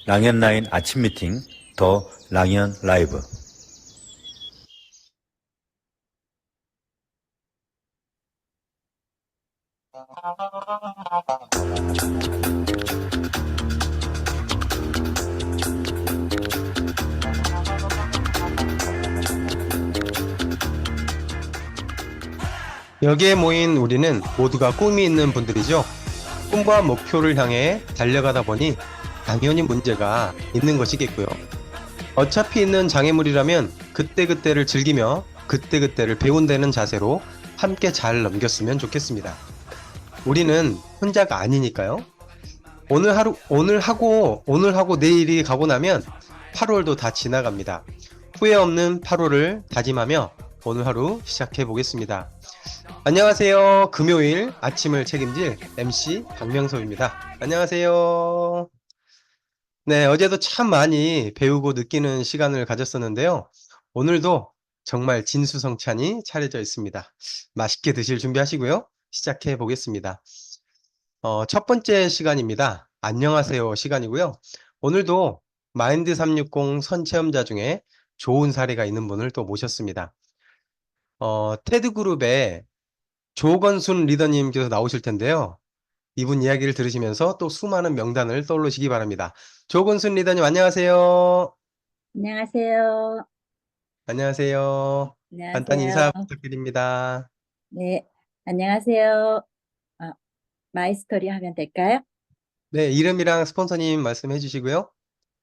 랑앤라인 아침 미팅 더 랑앤 라이브. 여기에 모인 우리는 모두가 꿈이 있는 분들이죠. 꿈과 목표를 향해 달려가다 보니 당연히 문제가 있는 것이겠고요. 어차피 있는 장애물이라면 그때그때를 즐기며 그때그때를 배운다는 자세로 함께 잘 넘겼으면 좋겠습니다. 우리는 혼자가 아니니까요. 오늘 하고 내일이 가고 나면 8월도 다 지나갑니다. 후회 없는 8월을 다짐하며 오늘 하루 시작해 보겠습니다. 안녕하세요. 금요일 아침을 책임질 MC 박명섭입니다. 안녕하세요. 네, 어제도 참 많이 배우고 느끼는 시간을 가졌었는데요. 오늘도 정말 진수성찬이 차려져 있습니다. 맛있게 드실 준비하시고요. 시작해 보겠습니다. 첫 번째 시간입니다. 안녕하세요 시간이고요. 오늘도 마인드 360 선체험자 중에 좋은 사례가 있는 분을 또 모셨습니다. 테드그룹의 조건순 리더님께서 나오실 텐데요. 이분 이야기를 들으시면서 또 수많은 명단을 떠올리시기 바랍니다. 조건순 리더님 안녕하세요. 안녕하세요. 안녕하세요. 간단히 안녕하세요. 인사 부탁드립니다. 네, 안녕하세요. 마이스토리 하면 될까요? 네, 이름이랑 스폰서님 말씀해 주시고요.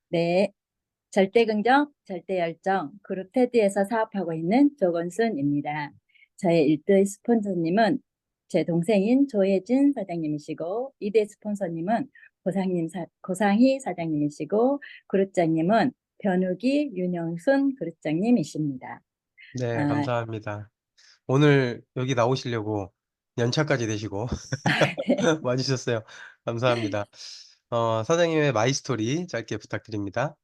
네, 절대긍정, 절대열정, 그룹 테드에서 사업하고 있는 조건순입니다. 저의 1대 스폰서님은 제 동생인 조혜진 사장님이시고 2대 스폰서님은 고상희 사장님이시고 그룹장님은 변우기 윤영순 그룹장님이십니다. 네, 감사합니다. 오늘 여기 나오시려고 연차까지 내시고 네. 와주셨어요. 감사합니다. 사장님의 마이스토리 짧게 부탁드립니다.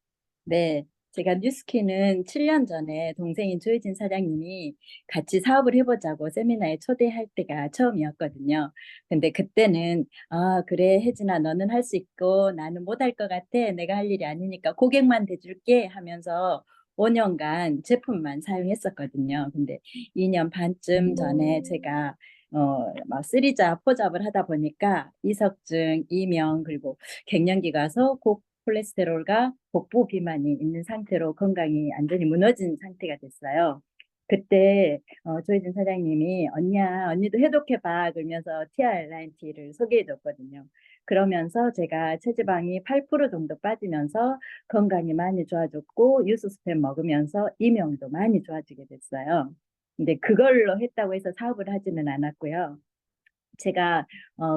네, 제가 뉴스키는 7년 전에 동생인 조혜진 사장님이 같이 사업을 해보자고 세미나에 초대할 때가 처음이었거든요. 근데 그때는 그래 혜진아 너는 할 수 있고 나는 못 할 것 같아. 내가 할 일이 아니니까 고객만 대줄게 하면서 5년간 제품만 사용했었거든요. 근데 2년 반쯤 전에 제가 막 쓰리잡, 포잡을 하다 보니까 이석증, 이명 그리고 갱년기 가서 콜레스테롤과 복부 비만이 있는 상태로 건강이 완전히 무너진 상태가 됐어요. 그때 조혜진 사장님이 언니야 언니도 해독해봐 그러면서 TRNT를 소개해줬거든요. 그러면서 제가 체지방이 8% 정도 빠지면서 건강이 많이 좋아졌고 유수스팸 먹으면서 이명도 많이 좋아지게 됐어요. 근데 그걸로 했다고 해서 사업을 하지는 않았고요. 제가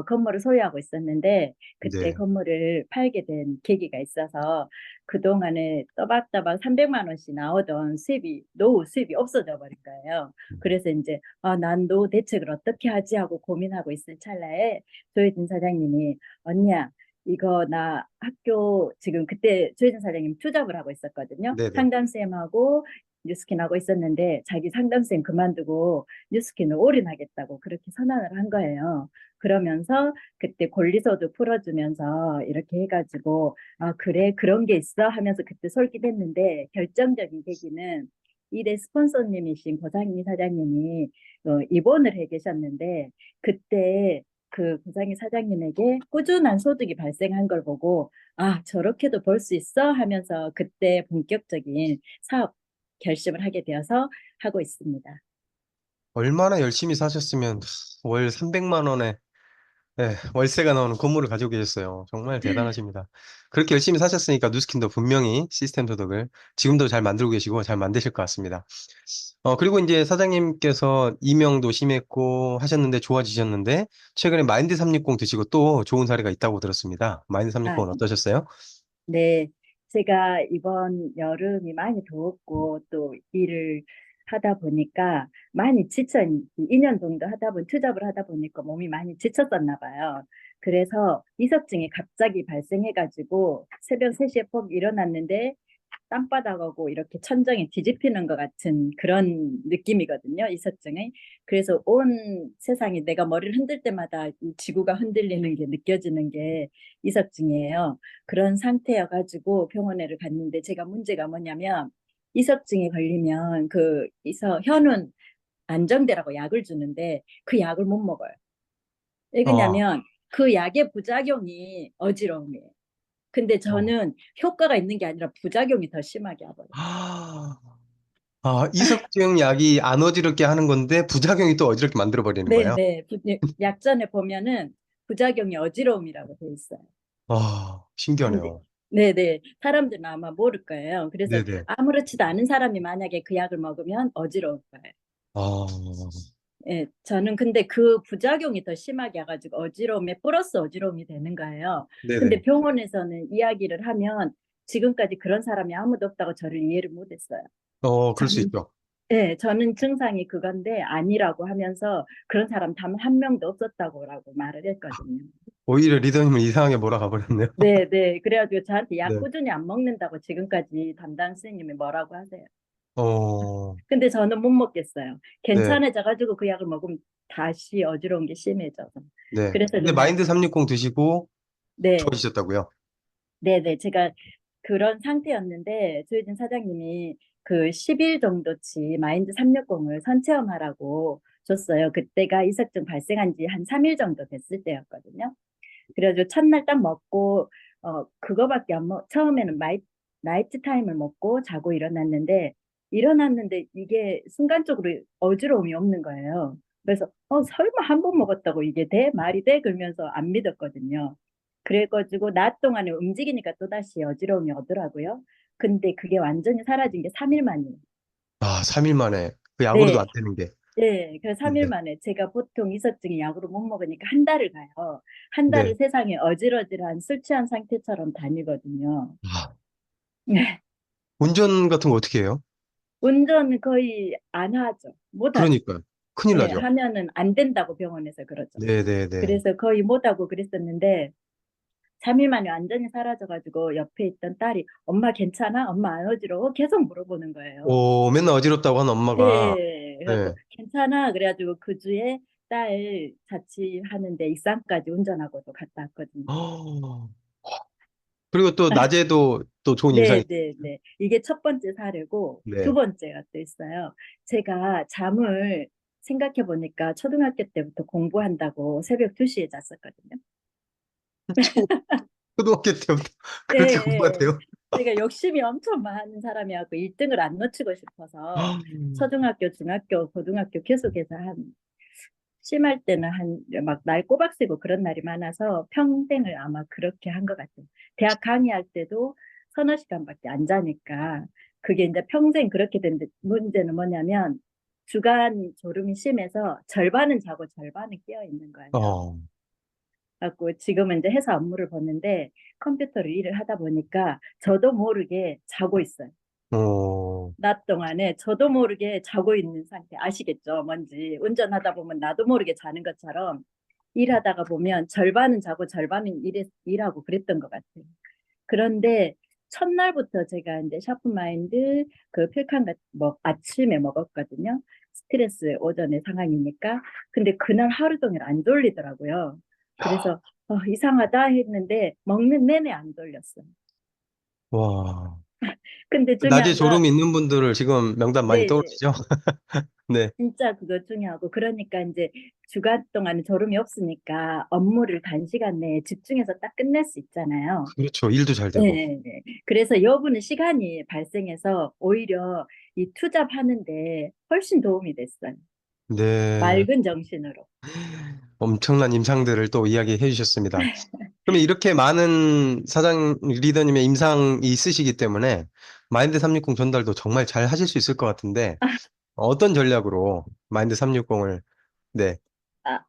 건물을 소유하고 있었는데 그때 네. 건물을 팔게 된 계기가 있어서 그동안에 또박또박 300만 원씩 나오던 노후 수입이 없어져 버린 거예요. 그래서 이제 난 노후 대책을 어떻게 하지 하고 고민하고 있을 찰나에 조혜진 사장님이 언니야 이거 나 학교 지금 그때 조혜진 사장님 투잡을 하고 있었거든요. 네네. 상담쌤하고 뉴스킨하고 있었는데 자기 상담쌤 그만두고 뉴스킨을 올인하겠다고 그렇게 선언을 한 거예요. 그러면서 그때 권리서도 풀어주면서 이렇게 해가지고 그래 그런 게 있어 하면서 그때 솔깃했는데 결정적인 계기는 이대 스폰서님이신 고상희 사장님이 입원을 해 계셨는데 그때 그 고상희 사장님에게 꾸준한 소득이 발생한 걸 보고 저렇게도 벌 수 있어 하면서 그때 본격적인 사업 결심을 하게 되어서 하고 있습니다. 얼마나 열심히 사셨으면 월 300만 원에 월세가 나오는 건물을 가지고 계셨어요. 정말 대단하십니다. 그렇게 열심히 사셨으니까 누스킨도 분명히 시스템 소득을 지금도 잘 만들고 계시고 잘 만드실 것 같습니다. 그리고 이제 사장님께서 이명도 심했고 하셨는데 좋아지셨는데 최근에 마인드 360 드시고 또 좋은 사례가 있다고 들었습니다. 마인드 아, 360은 어떠셨어요? 네. 제가 이번 여름이 많이 더웠고 또 일을 하다 보니까 많이 2년 정도 투잡을 하다 보니까 몸이 많이 지쳤었나 봐요. 그래서 이석증이 갑자기 발생해가지고 새벽 3시에 퍽 일어났는데 땅바닥하고 이렇게 천정에 뒤집히는 것 같은 그런 느낌이거든요, 이석증이. 그래서 온 세상이 내가 머리를 흔들 때마다 이 지구가 흔들리는 게 느껴지는 게 이석증이에요. 그런 상태여가지고 병원에를 갔는데 제가 문제가 뭐냐면 이석증에 걸리면 그 현운 안정제라고 약을 주는데 그 약을 못 먹어요. 왜 어, 그러냐면 그 약의 부작용이 어지러움이에요. 근데 어. 저는 효과가 있는 게 아니라 부작용이 더 심하게 와버려요. 아, 이석증 약이 안 어지럽게 하는 건데 부작용이 또 어지럽게 만들어 버리는 거예요. 네네. 약전에 보면은 부작용이 어지러움이라고 돼 있어요. 근데 신기하네요. 네네. 사람들은 아마 모를 거예요. 그래서 네네. 아무렇지도 않은 사람이 만약에 그 약을 먹으면 어지러울 거예요. 아, 예, 저는 근데 그 부작용이 더 심하게 와가지고 어지러움에 플러스 어지러움이 되는 거예요. 근데 네네. 병원에서는 이야기를 하면 지금까지 그런 사람이 아무도 없다고 저를 이해를 못했어요. 그럴 수 저는 있죠. 네, 저는 증상이 그건데 아니라고 하면서 그런 사람 단 한 명도 없었다고라고 말을 했거든요. 오히려 리더님은 이상하게 몰아가 버렸네요. 네, 네. 그래가지고 저한테 약 네. 꾸준히 안 먹는다고 지금까지 담당 선생님이 뭐라고 하세요. 어, 근데 저는 못 먹겠어요. 네, 괜찮아져가지고 그 약을 먹으면 다시 어지러운 게 심해져서. 네. 그래서 근데 그냥 마인드 360 드시고 네, 좋아지셨다고요? 네, 네. 제가 그런 상태였는데 조혜진 사장님이 그 10일 정도치 마인드 360을 선체험하라고 줬어요. 그때가 이석증 발생한 지 한 3일 정도 됐을 때였거든요. 그래가지고 첫날 딱 먹고 그거밖에 안 처음에는 나이트 타임을 먹고 자고 일어났는데 이게 순간적으로 어지러움이 없는 거예요. 그래서 설마 한 번 먹었다고 이게 돼? 말이 돼? 그러면서 안 믿었거든요. 그래가지고 낮 동안에 움직이니까 또다시 어지러움이 오더라고요. 근데 그게 완전히 사라진 게 3일 만이에요. 3일 만에 그 약으로도 안 네, 되는 게. 네, 그래서 3일 네, 만에 제가 보통 이석증이 약으로 못 먹으니까 한 달을 가요. 한 달을 네. 세상에 어질어질한 술 취한 상태처럼 다니거든요. 아, 네, 운전 같은 거 어떻게 해요? 운전 거의 안 하죠. 못 하죠. 그러니까요. 큰일 예, 나죠. 하면은 안 된다고 병원에서 그러죠. 네네네. 그래서 거의 못 하고 그랬었는데 3일 만에 완전히 사라져가지고 옆에 있던 딸이 엄마 괜찮아? 엄마 안 어지러워? 계속 물어보는 거예요. 맨날 어지럽다고 하는 엄마가, 예, 네. 그래갖고 괜찮아. 그래가지고 그 주에 딸 자취하는데 익산까지 운전하고도 갔다 왔거든요. 어, 그리고 또 낮에도 또 좋은 네, 일상이, 네, 네. 이게 첫 번째 사례고 두 네. 번째가 또 있어요. 제가 잠을 생각해 보니까 초등학교 때부터 공부한다고 새벽 2시에 잤었거든요. 초, 초등학교 때부터 예, 그렇게 예. 공부하세요? 제가 욕심이 엄청 많은 사람이었고 1등을 안 놓치고 싶어서 음. 초등학교, 중학교, 고등학교 계속해서 심할 때는 막 날 꼬박 세고 그런 날이 많아서 평생을 아마 그렇게 한 것 같아요. 대학 강의할 때도 서너 시간밖에 안 자니까 그게 이제 평생 그렇게 된데 문제는 뭐냐면 주간 졸음이 심해서 절반은 자고 절반은 깨어 있는 거예요. 어, 갖고 지금은 이제 회사 업무를 보는데 컴퓨터로 일을 하다 보니까 저도 모르게 자고 있어요. 어, 낮 동안에 저도 모르게 자고 있는 상태 아시겠죠? 뭔지 운전하다 보면 나도 모르게 자는 것처럼 일하다가 보면 절반은 자고 절반은 일하고 그랬던 것 같아요. 그런데 첫날부터 제가 이제 샤프마인드 그 필칸 뭐 아침에 먹었거든요. 스트레스 오전에 상황이니까. 근데 그날 하루 종일 안 졸리더라고요. 그래서 이상하다 했는데 먹는 내내 안 졸렸어요. 와. 근데 낮에 중요한 건 졸음이 있는 분들을 지금 명단 많이 네, 네. 떠오르시죠? 네. 진짜 그거 중요하고 그러니까 이제 주간 동안 졸음이 없으니까 업무를 단시간 내에 집중해서 딱 끝낼 수 있잖아요. 그렇죠. 일도 잘 되고. 네, 네. 그래서 여분은 시간이 발생해서 오히려 이 투잡하는데 훨씬 도움이 됐어요. 네. 맑은 정신으로. 엄청난 임상들을 또 이야기해 주셨습니다. 그러면 이렇게 많은 사장 리더님의 임상이 있으시기 때문에 마인드 360 전달도 정말 잘 하실 수 있을 것 같은데 어떤 전략으로 마인드 360을 네,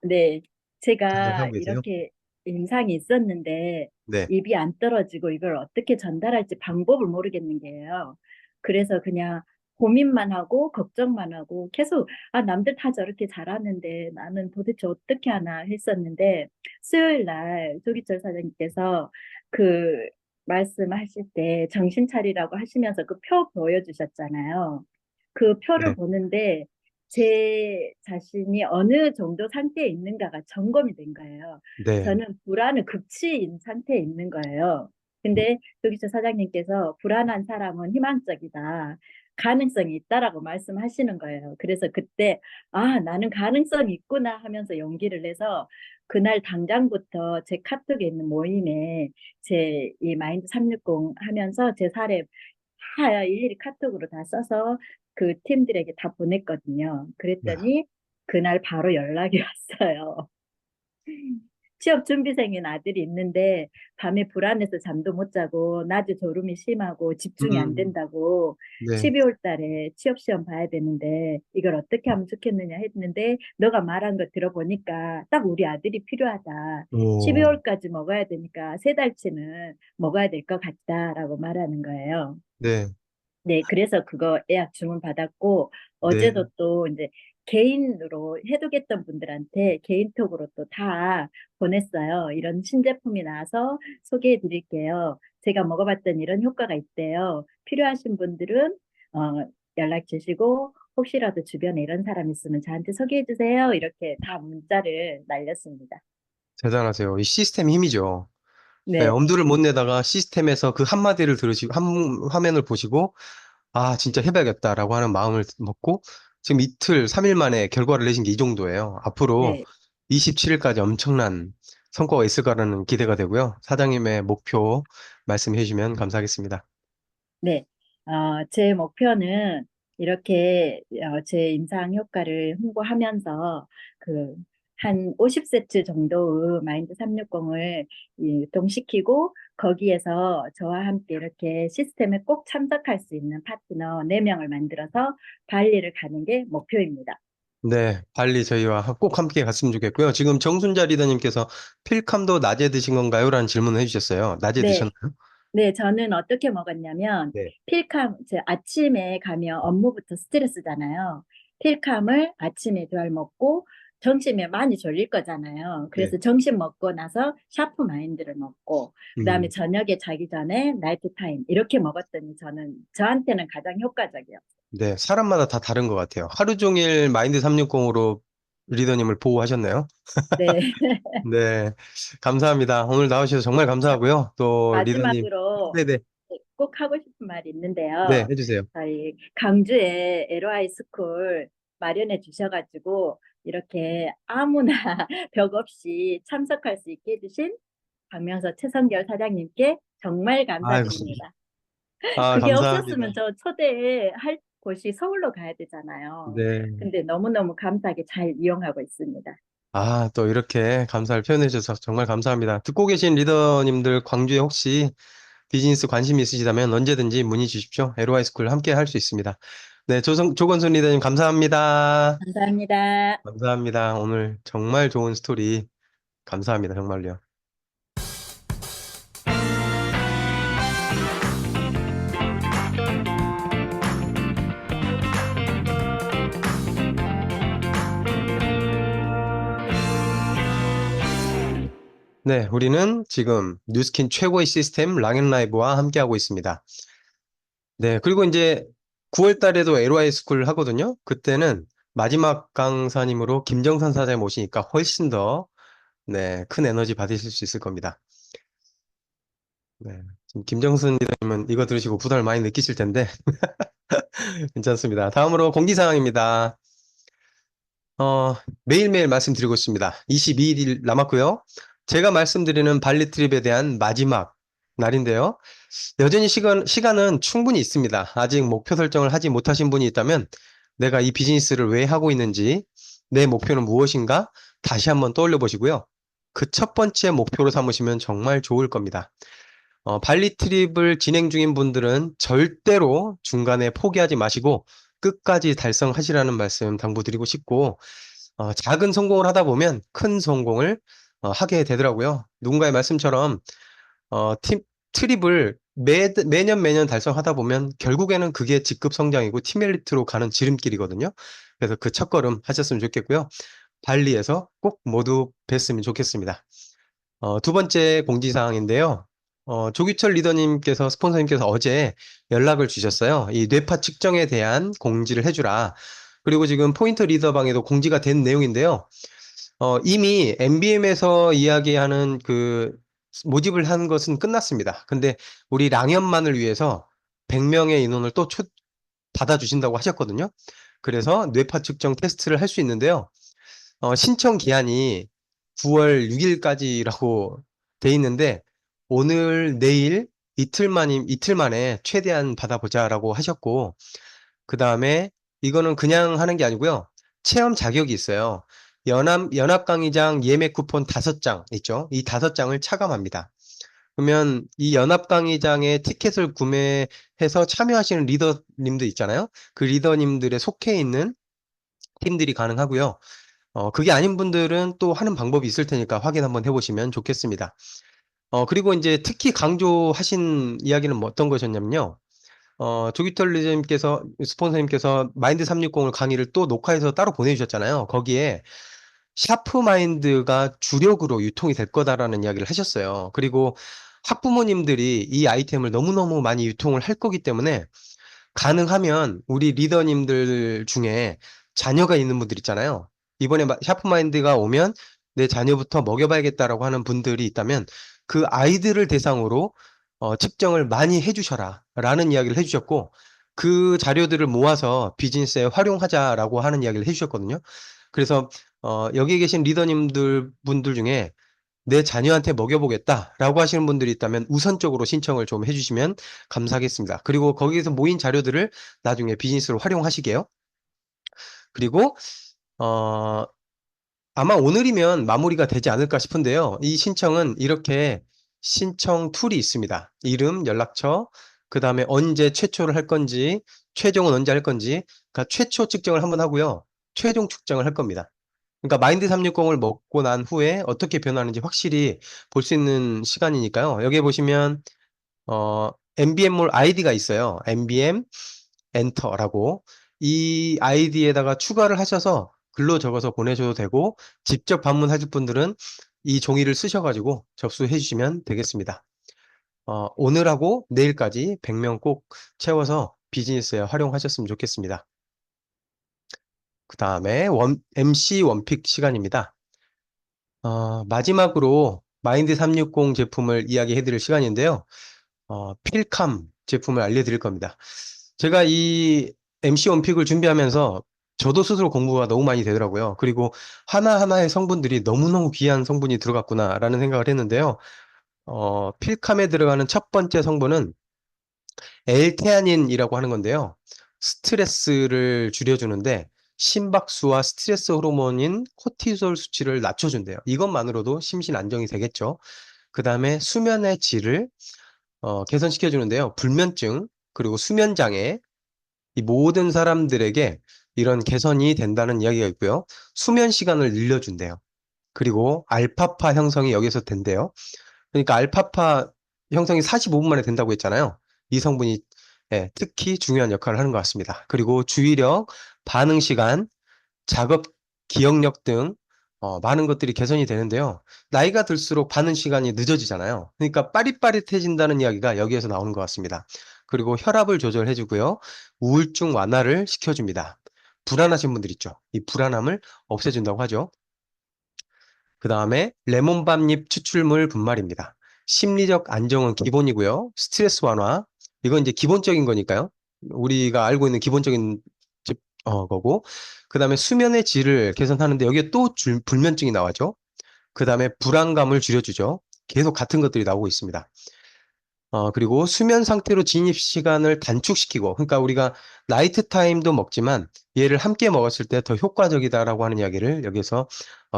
네. 제가 전달하고 계세요? 이렇게 임상이 있었는데 네. 입이 안 떨어지고 이걸 어떻게 전달할지 방법을 모르겠는 게예요. 그래서 그냥 고민만 하고 걱정만 하고 계속 남들 다 저렇게 잘하는데 나는 도대체 어떻게 하나 했었는데 수요일 날 조기철 사장님께서 그 말씀하실 때 정신 차리라고 하시면서 그 표 보여주셨잖아요. 그 표를 네, 보는데 제 자신이 어느 정도 상태에 있는가가 점검이 된 거예요. 네, 저는 불안은 극치인 상태에 있는 거예요. 근데 여기서 사장님께서 불안한 사람은 희망적이다. 가능성이 있다라고 말씀하시는 거예요. 그래서 그때, 아, 나는 가능성이 있구나 하면서 용기를 내서 그날 당장부터 제 카톡에 있는 모임에 제 이 마인드 360 하면서 제 사례 다 일일이 카톡으로 다 써서 그 팀들에게 다 보냈거든요. 네. 그랬더니 그날 바로 연락이 왔어요. 취업 준비생인 아들이 있는데 밤에 불안해서 잠도 못 자고 낮에 졸음이 심하고 집중이 안 음, 된다고 네. 12월 달에 취업 시험 봐야 되는데 이걸 어떻게 하면 좋겠느냐 했는데 너가 말한 거 들어보니까 딱 우리 아들이 필요하다. 오, 12월까지 먹어야 되니까 세 달치는 먹어야 될 것 같다라고 말하는 거예요. 네, 네, 그래서 그거 예약 주문 받았고, 네. 어제도 또 이제 개인으로 해독했던 분들한테 개인톡으로 또 다 보냈어요. 이런 신제품이 나와서 소개해 드릴게요. 제가 먹어봤더니 이런 효과가 있대요. 필요하신 분들은, 연락 주시고, 혹시라도 주변에 이런 사람 있으면 저한테 소개해 주세요. 이렇게 다 문자를 날렸습니다. 대단하세요. 이 시스템 힘이죠. 네, 네, 엄두를 못 내다가 시스템에서 그 한마디를 들으시고, 화면을 보시고, 아, 진짜 해봐야겠다라고 하는 마음을 먹고, 지금 이틀, 3일 만에 결과를 내신 게 이 정도예요. 앞으로 네. 27일까지 엄청난 성과가 있을 거라는 기대가 되고요. 사장님의 목표 말씀해 주시면 감사하겠습니다. 네, 제 목표는 이렇게 제 임상 효과를 홍보하면서 그 한 50세트 정도의 마인드 360을 유통시키고 거기에서 저와 함께 이렇게 시스템에 꼭 참석할 수 있는 파트너 4명을 만들어서 발리를 가는 게 목표입니다. 네, 빨리 저희와 꼭 함께 갔으면 좋겠고요. 지금 정순자 리더님께서 필캄도 낮에 드신 건가요? 라는 질문을 해주셨어요. 낮에 네, 드셨나요? 네, 저는 어떻게 먹었냐면, 네. 제 아침에 가면 업무부터 스트레스잖아요. 필캄을 아침에 덜 먹고, 점심에 많이 졸릴 거잖아요. 네. 그래서 점심 먹고 나서 샤프 마인드를 먹고, 그 다음에 음, 저녁에 자기 전에 나이트 타임, 이렇게 먹었더니 저한테는 가장 효과적이에요. 네, 사람마다 다 다른 것 같아요. 하루 종일 마인드 360으로 리더님을 보호하셨나요? 네. 네, 감사합니다. 오늘 나오셔서 정말 감사하고요. 또 리더님, 마지막으로 네네, 꼭 하고 싶은 말이 네, 있는데요. 해주세요. 저희 강주에 LY 스쿨 마련해 주셔가지고 이렇게 아무나 벽 없이 참석할 수 있게 해주신 박명서 최성결 사장님께 정말 아이고, 감사드립니다. 아, 그게 감사합니다. 없었으면 저 초대할 곳이 서울로 가야 되잖아요. 네. 근데 너무너무 감사하게 잘 이용하고 있습니다. 아, 또 이렇게 감사를 표현해 주셔서 정말 감사합니다. 듣고 계신 리더님들 광주에 혹시 비즈니스 관심 있으시다면 언제든지 문의 주십시오. LY 스쿨 함께 할 수 있습니다. 네, 조건순 리더님 감사합니다. 감사합니다. 감사합니다. 오늘 정말 좋은 스토리 감사합니다. 정말요. 네, 우리는 지금 뉴스킨 최고의 시스템 랑앤라이브와 함께하고 있습니다. 네, 그리고 이제 9월 달에도 LY 스쿨 하거든요. 그때는 마지막 강사님으로 김정선 사장님 모시니까 훨씬 더, 네, 큰 에너지 받으실 수 있을 겁니다. 네, 지금 김정선 리더님은 이거 들으시고 부담을 많이 느끼실 텐데, 괜찮습니다. 다음으로 공지사항입니다. 어, 매일매일 말씀드리고 있습니다. 22일 남았고요. 제가 말씀드리는 발리 트립에 대한 마지막 날인데요. 여전히 시간은 충분히 있습니다. 아직 목표 설정을 하지 못하신 분이 있다면 내가 이 비즈니스를 왜 하고 있는지, 내 목표는 무엇인가 다시 한번 떠올려 보시고요. 그 첫 번째 목표로 삼으시면 정말 좋을 겁니다. 발리 트립을 진행 중인 분들은 절대로 중간에 포기하지 마시고 끝까지 달성하시라는 말씀 당부드리고 싶고, 작은 성공을 하다 보면 큰 성공을 하게 되더라고요. 누군가의 말씀처럼 팀 트립을 매년 매년 달성하다 보면 결국에는 그게 직급 성장이고 팀 엘리트로 가는 지름길이거든요. 그래서 그 첫걸음 하셨으면 좋겠고요. 발리에서 꼭 모두 뵀으면 좋겠습니다. 두 번째 공지사항인데요. 조규철 리더님께서, 스폰서님께서 어제 연락을 주셨어요. 이 뇌파 측정에 대한 공지를 해주라. 그리고 지금 포인트 리더방에도 공지가 된 내용인데요. 이미 MBM에서 이야기하는 그 모집을 한 것은 끝났습니다. 근데 우리 랑연만을 위해서 100명의 인원을 또 받아주신다고 하셨거든요. 그래서 뇌파 측정 테스트를 할 수 있는데요. 신청 기한이 9월 6일까지라고 돼 있는데, 오늘, 내일, 이틀 만에 최대한 받아보자라고 하셨고, 그 다음에 이거는 그냥 하는 게 아니고요. 체험 자격이 있어요. 연합 강의장 예매 쿠폰 5장 있죠. 이 5장을 차감합니다. 그러면 이 연합 강의장의 티켓을 구매해서 참여하시는 리더님들 있잖아요. 그 리더님들의 속해 있는 팀들이 가능하고요. 그게 아닌 분들은 또 하는 방법이 있을 테니까 확인 한번 해보시면 좋겠습니다. 그리고 이제 특히 강조하신 이야기는 뭐 어떤 것이었냐면요. 조기털 리더님께서, 스폰서님께서 마인드 360을 강의를 또 녹화해서 따로 보내주셨잖아요. 거기에 샤프 마인드가 주력으로 유통이 될 거다라는 이야기를 하셨어요. 그리고 학부모님들이 이 아이템을 너무너무 많이 유통을 할 거기 때문에 가능하면 우리 리더님들 중에 자녀가 있는 분들 있잖아요. 이번에 샤프마인드가 오면 내 자녀부터 먹여봐야겠다라고 하는 분들이 있다면 그 아이들을 대상으로 측정을 많이 해주셔라 라는 이야기를 해주셨고, 그 자료들을 모아서 비즈니스에 활용하자라고 하는 이야기를 해주셨거든요. 그래서 여기 계신 리더님들 분들 중에 내 자녀한테 먹여보겠다라고 하시는 분들이 있다면 우선적으로 신청을 좀 해주시면 감사하겠습니다. 그리고 거기에서 모인 자료들을 나중에 비즈니스로 활용하시게요. 그리고 어, 아마 오늘이면 마무리가 되지 않을까 싶은데요. 이 신청은 이렇게 신청 툴이 있습니다. 이름, 연락처, 그 다음에 언제 최초를 할 건지, 최종은 언제 할 건지, 그러니까 최초 측정을 한번 하고요. 최종 측정을 할 겁니다. 그러니까 마인드 360을 먹고 난 후에 어떻게 변하는지 확실히 볼 수 있는 시간이니까요. 여기에 보시면 MBM몰 아이디가 있어요. MBM 엔터라고. 이 아이디에다가 추가를 하셔서 글로 적어서 보내셔도 되고, 직접 방문하실 분들은 이 종이를 쓰셔가지고 접수해 주시면 되겠습니다. 오늘하고 내일까지 100명 꼭 채워서 비즈니스에 활용하셨으면 좋겠습니다. 그 다음에 MC 원픽 시간입니다. 마지막으로 마인드 360 제품을 이야기해 드릴 시간인데요. 필캄 제품을 알려드릴 겁니다. 제가 이 MC 원픽을 준비하면서 저도 스스로 공부가 너무 많이 되더라고요. 그리고 하나하나의 성분들이 너무너무 귀한 성분이 들어갔구나라는 생각을 했는데요. 필캄에 들어가는 첫 번째 성분은 L테아닌이라고 하는 건데요. 스트레스를 줄여주는데 심박수와 스트레스 호르몬인 코티솔 수치를 낮춰준대요. 이것만으로도 심신 안정이 되겠죠. 그 다음에 수면의 질을 개선시켜주는데요. 불면증, 그리고 수면장애, 이 모든 사람들에게 이런 개선이 된다는 이야기가 있고요. 수면 시간을 늘려준대요. 그리고 알파파 형성이 여기서 된대요. 그러니까 알파파 형성이 45분 만에 된다고 했잖아요. 이 성분이 특히 중요한 역할을 하는 것 같습니다. 그리고 주의력, 반응 시간, 작업 기억력 등 많은 것들이 개선이 되는데요. 나이가 들수록 반응 시간이 늦어지잖아요. 그러니까 빠릿빠릿해진다는 이야기가 여기에서 나오는 것 같습니다. 그리고 혈압을 조절해주고요. 우울증 완화를 시켜줍니다. 불안하신 분들 있죠. 이 불안함을 없애준다고 하죠. 그 다음에 레몬밥잎 추출물 분말입니다. 심리적 안정은 기본이고요. 스트레스 완화, 이건 이제 기본적인 거니까요. 우리가 알고 있는 기본적인 거고, 그 다음에 수면의 질을 개선하는데 여기에 또 불면증이 나와죠. 그 다음에 불안감을 줄여주죠. 계속 같은 것들이 나오고 있습니다. 그리고 수면 상태로 진입 시간을 단축시키고, 그러니까 우리가 나이트 타임도 먹지만 얘를 함께 먹었을 때 더 효과적이다라고 하는 이야기를 여기서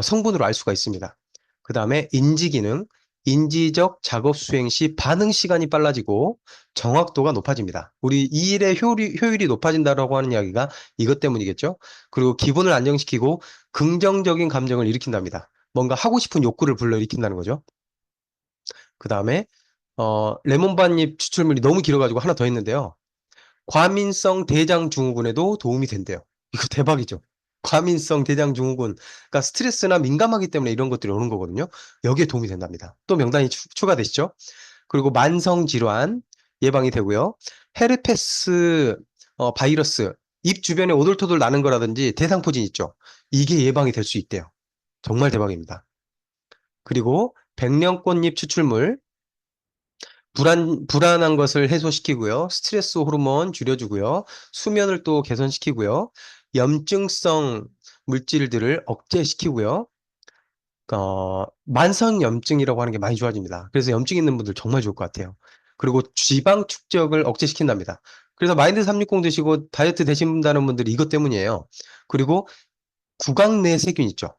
성분으로 알 수가 있습니다. 그 다음에 인지 기능, 인지적 작업 수행 시 반응 시간이 빨라지고 정확도가 높아집니다. 우리 이 일의 효율이 높아진다라고 하는 이야기가 이것 때문이겠죠. 그리고 기분을 안정시키고 긍정적인 감정을 일으킨답니다. 뭔가 하고 싶은 욕구를 불러일으킨다는 거죠. 그 다음에 레몬밭잎 추출물이 너무 길어가지고 하나 더 있는데요. 과민성 대장증후군에도 도움이 된대요. 이거 대박이죠. 과민성 대장증후군. 그러니까 스트레스나 민감하기 때문에 이런 것들이 오는 거거든요. 여기에 도움이 된답니다. 또 명단이 추가되시죠. 그리고 만성 질환 예방이 되고요. 헤르페스 바이러스, 입 주변에 오돌토돌 나는 거라든지 대상포진 있죠. 이게 예방이 될 수 있대요. 정말 대박입니다. 그리고 백년꽃잎 추출물, 불안한 것을 해소시키고요. 스트레스 호르몬 줄여주고요. 수면을 또 개선시키고요. 염증성 물질들을 억제시키고요. 만성 염증이라고 하는 게 많이 좋아집니다. 그래서 염증 있는 분들 정말 좋을 것 같아요. 그리고 지방 축적을 억제시킨답니다. 그래서 마인드 360 드시고 다이어트 되신다는 분들이 이것 때문이에요. 그리고 구강 내 세균 있죠.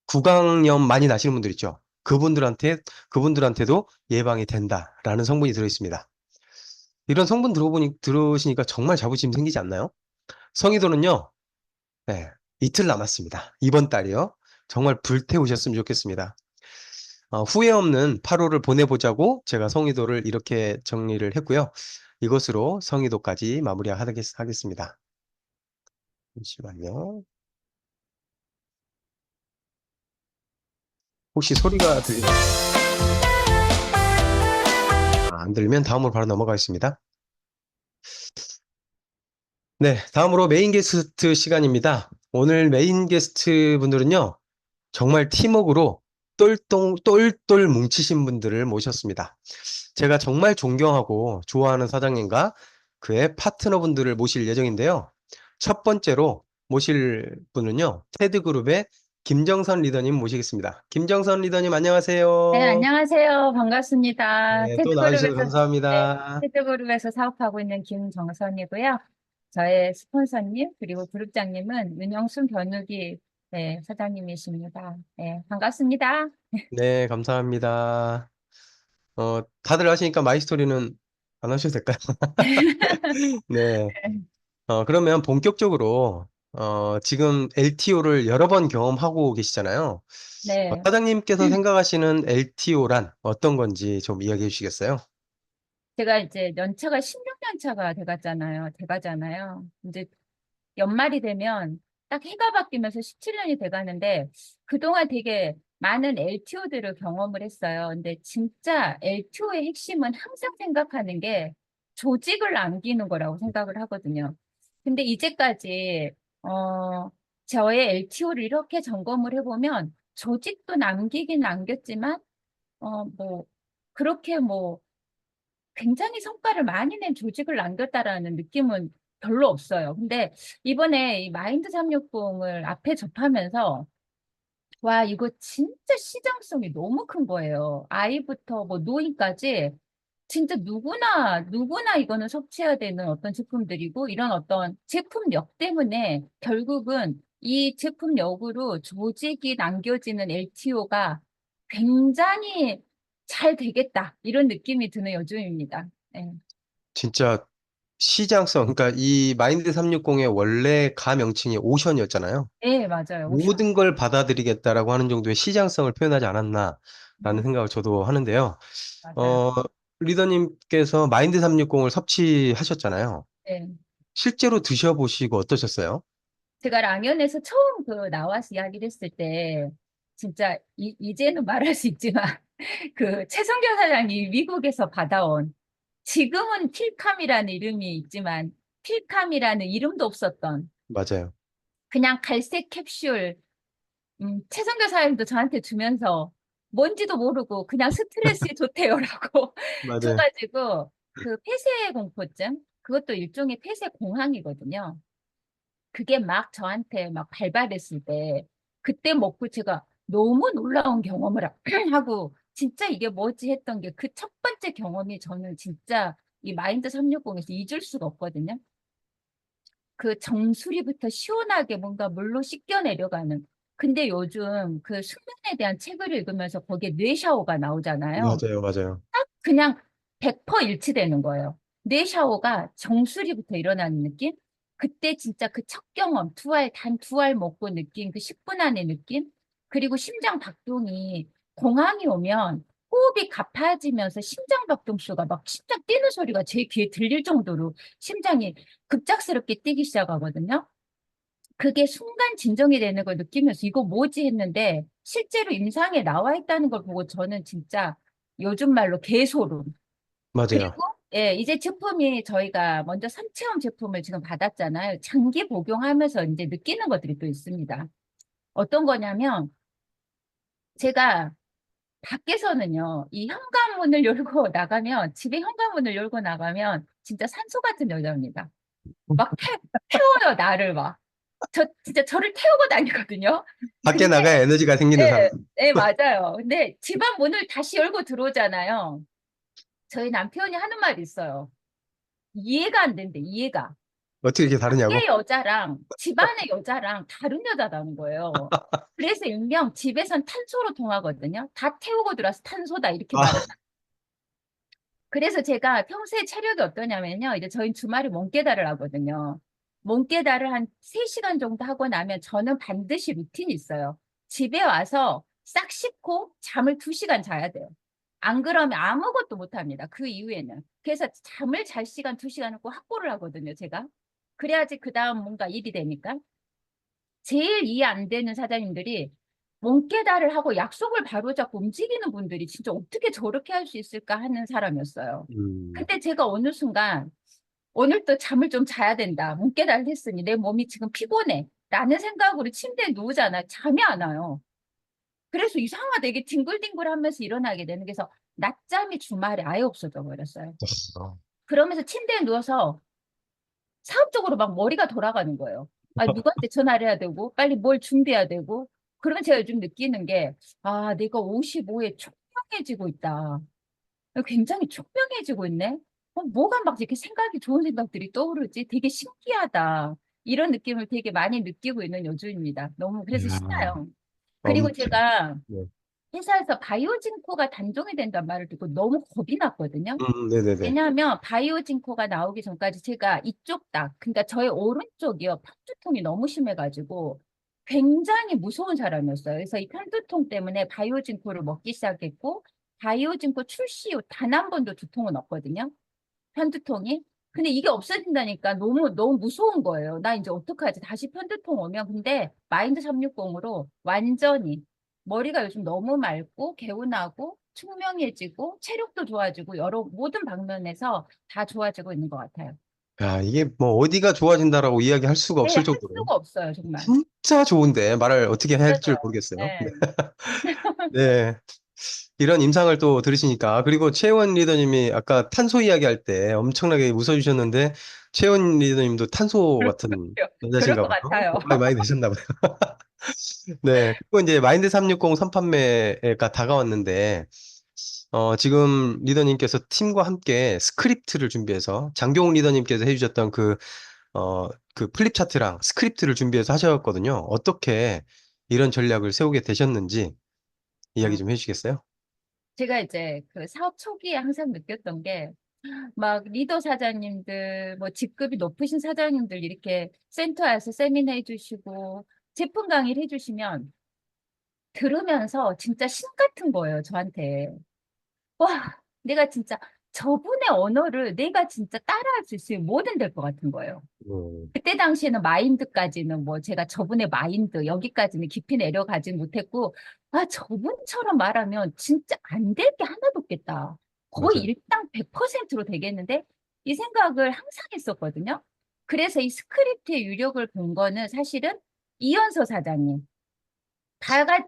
구강염 많이 나시는 분들 있죠. 그분들한테도 예방이 된다라는 성분이 들어있습니다. 이런 성분 들으시니까 정말 자부심 생기지 않나요? 성의도는요, 네, 이틀 남았습니다. 이번 달이요. 정말 불태우셨으면 좋겠습니다. 후회 없는 8월을 보내보자고 제가 성의도를 이렇게 정리를 했고요. 이것으로 성의도까지 마무리하겠습니다. 잠시만요. 혹시 소리가 들리나요? 안 들리면 다음으로 바로 넘어가겠습니다. 네, 다음으로 메인 게스트 시간입니다. 오늘 메인 게스트 분들은요, 정말 팀워크로 똘똘 뭉치신 분들을 모셨습니다. 제가 정말 존경하고 좋아하는 사장님과 그의 파트너분들을 모실 예정인데요. 첫 번째로 모실 분은요, 테드그룹의 김정선 리더님 모시겠습니다. 김정선 리더님 네, 안녕하세요. 안녕하세요. 반갑습니다. 네, 또 나와주셔서 네, 감사합니다. 테드그룹에서 사업하고 있는 김정선이고요. 저의 스폰서님, 그리고 그룹장님은 윤영순 변우기 네, 사장님이십니다. 네, 반갑습니다. 네, 감사합니다. 다들 하시니까 마이스토리는 안 하셔도 될까요? 네. 그러면 본격적으로, 지금 LTO를 여러 번 경험하고 계시잖아요. 네, 사장님께서 생각하시는 LTO란 어떤 건지 좀 이야기해 주시겠어요? 제가 이제 연차가 16년 차가 돼가잖아요. 이제 연말이 되면 딱 해가 바뀌면서 17년이 돼가는데 그동안 되게 많은 LTO들을 경험을 했어요. 근데 진짜 LTO의 핵심은 항상 생각하는 게 조직을 남기는 거라고 생각을 하거든요. 근데 이제까지 저의 LTO를 이렇게 점검을 해보면 조직도 남기긴 남겼지만 뭐 그렇게 뭐 굉장히 성과를 많이 낸 조직을 남겼다라는 느낌은 별로 없어요. 근데 이번에 이 마인드 360을 앞에 접하면서 와, 이거 진짜 시장성이 너무 큰 거예요. 아이부터 뭐 노인까지 진짜 누구나 이거는 섭취해야 되는 어떤 제품들이고 이런 어떤 제품력 때문에 결국은 이 제품력으로 조직이 남겨지는 LTO가 굉장히 잘 되겠다. 이런 느낌이 드는 요즘입니다. 네, 진짜 시장성, 그러니까 이 마인드 360의 원래 가명칭이 오션이었잖아요. 네, 맞아요. 오션. 모든 걸 받아들이겠다라고 하는 정도의 시장성을 표현하지 않았나라는 생각을 저도 하는데요. 맞아요. 어, 리더님께서 마인드 360을 섭취하셨잖아요. 네. 실제로 드셔보시고 어떠셨어요? 제가 랑연에서 처음 나와서 이야기를 했을 때, 진짜, 이제는 말할 수 있지만, 최성교 사장이 미국에서 받아온, 지금은 필캄이라는 이름이 있지만, 필캄이라는 이름도 없었던, 맞아요. 그냥 갈색 캡슐, 최성교 사장님도 저한테 주면서, 뭔지도 모르고, 그냥 스트레스 좋대요라고 맞아요. 줘가지고, 폐쇄 공포증, 그것도 일종의 폐쇄 공황이거든요. 그게 막 저한테 막 발발했을 때 그때 먹고 제가 너무 놀라운 경험을 하고 진짜 이게 뭐지 했던 게 그 첫 번째 경험이 저는 진짜 이 마인드 360에서 잊을 수가 없거든요. 그 정수리부터 시원하게 뭔가 물로 씻겨 내려가는. 근데 요즘 숙면에 대한 책을 읽으면서 거기에 뇌 샤워가 나오잖아요. 맞아요. 맞아요. 그냥 100% 일치되는 거예요. 뇌 샤워가 정수리부터 일어나는 느낌? 그때 진짜 그 첫 경험, 단 2알 먹고 느낀 그 10분 안의 느낌? 그리고 심장 박동이, 공황이 오면 호흡이 가파지면서 심장 박동수가 막 심장 뛰는 소리가 제 귀에 들릴 정도로 심장이 급작스럽게 뛰기 시작하거든요. 그게 순간 진정이 되는 걸 느끼면서 이거 뭐지 했는데 실제로 임상에 나와 있다는 걸 보고 저는 진짜 요즘 말로 개소름. 그리고 맞아요. 예, 이제 제품이 저희가 먼저 선체험 제품을 지금 받았잖아요. 장기 복용하면서 이제 느끼는 것들이 또 있습니다. 어떤 거냐면 제가 밖에서는요, 이 현관문을 열고 나가면, 집에 현관문을 열고 나가면 진짜 산소 같은 여자입니다. 막 태워요, 나를 막. 진짜 저를 태우고 다니거든요. 밖에 근데, 나가야 에너지가 생기는 사람. 예, 예, 맞아요. 근데 집안 문을 다시 열고 들어오잖아요. 저희 남편이 하는 말이 있어요. 이해가 안 된대, 이해가. 어떻게 이렇게 다르냐고? 밖의 여자랑 집안의 여자랑 다른 여자다는 거예요. 그래서 일명 집에선 탄소로 통하거든요. 다 태우고 들어와서 탄소다, 이렇게 아, 말을. 그래서 제가 평소에 체력이 어떠냐면요. 이제 저희 주말에 몸깨달을 하거든요. 몸깨달을 한 3시간 정도 하고 나면 저는 반드시 루틴이 있어요. 집에 와서 싹 씻고 잠을 2시간 자야 돼요. 안 그러면 아무것도 못 합니다. 그 이후에는. 그래서 잠을 잘 시간 2시간을 꼭 확보를 하거든요, 제가. 그래야지 그 다음 뭔가 일이 되니까. 제일 이해 안 되는 사장님들이 몸깨달을 하고 약속을 바로잡고 움직이는 분들이 진짜 어떻게 저렇게 할 수 있을까 하는 사람이었어요. 음, 근데 제가 어느 순간 오늘 또 잠을 좀 자야 된다. 몸깨달을 했으니 내 몸이 지금 피곤해. 라는 생각으로 침대에 누우잖아요. 잠이 안 와요. 그래서 이상하다. 이게 뒹굴뒹굴 하면서 일어나게 되는 게 그래서 낮잠이 주말에 아예 없어져 버렸어요. 어, 그러면서 침대에 누워서 사업적으로 막 머리가 돌아가는 거예요. 아, 누구한테 전화를 해야 되고, 빨리 뭘 준비해야 되고. 그러면 제가 요즘 느끼는 게, 아, 내가 55에 총명해지고 있다. 굉장히 총명해지고 있네. 뭐가 막 이렇게 생각이 좋은 생각들이 떠오르지? 되게 신기하다. 이런 느낌을 되게 많이 느끼고 있는 요즘입니다. 너무 그래서 야, 신나요. 그리고 엄청, 제가 네. 회사에서 바이오진코가 단종이 된다는 말을 듣고 너무 겁이 났거든요. 네네네. 왜냐하면 바이오진코가 나오기 전까지 제가 이쪽 딱, 그러니까 저의 오른쪽이요. 편두통이 너무 심해가지고 굉장히 무서운 사람이었어요. 그래서 이 편두통 때문에 바이오진코를 먹기 시작했고, 바이오진코 출시 후 단 한 번도 두통은 없거든요. 편두통이. 근데 이게 없어진다니까 너무 무서운 거예요. 나 이제 어떡하지? 다시 편두통 오면. 근데 마인드 360으로 완전히 머리가 요즘 너무 맑고 개운하고 총명해지고 체력도 좋아지고 여러 모든 방면에서 다 좋아지고 있는 것 같아요. 야, 이게 뭐 어디가 좋아진다라고 이야기할 수가 네, 없을 할 정도로 수가 없어요, 정말. 진짜 좋은데 말을 어떻게 해야 진짜 할지 좋아요. 모르겠어요. 네. 네. 네. 이런 임상을 또 들으시니까 그리고 최원 리더님이 아까 탄소 이야기할 때 엄청나게 웃어주셨는데 최원 리더님도 탄소 같은 그럴 여자신가 것 봐요. 같아요. 공감이 많이 되셨나 봐요. 네. 그리고 이제 마인드 360 선판매가 다가왔는데 지금 리더님께서 팀과 함께 스크립트를 준비해서 장경훈 리더님께서 해주셨던 그 플립 차트랑 스크립트를 준비해서 하셨거든요. 어떻게 이런 전략을 세우게 되셨는지 이야기 어, 좀 해주시겠어요? 제가 이제 그 사업 초기에 항상 느꼈던 게 막 리더 사장님들, 뭐 직급이 높으신 사장님들 이렇게 센터에서 세미나 해주시고 제품 강의를 해주시면 들으면서 진짜 신 같은 거예요, 저한테. 와, 내가 진짜 저분의 언어를 내가 진짜 따라할 수 있으면 뭐든 될 것 같은 거예요. 그때 당시에는 마인드까지는 뭐 제가 저분의 마인드 여기까지는 깊이 내려가진 못했고 아 저분처럼 말하면 진짜 안 될 게 하나도 없겠다. 거의 맞아요. 일당 100%로 되겠는데 이 생각을 항상 했었거든요. 그래서 이 스크립트의 유력을 본 거는 사실은 이현서 사장님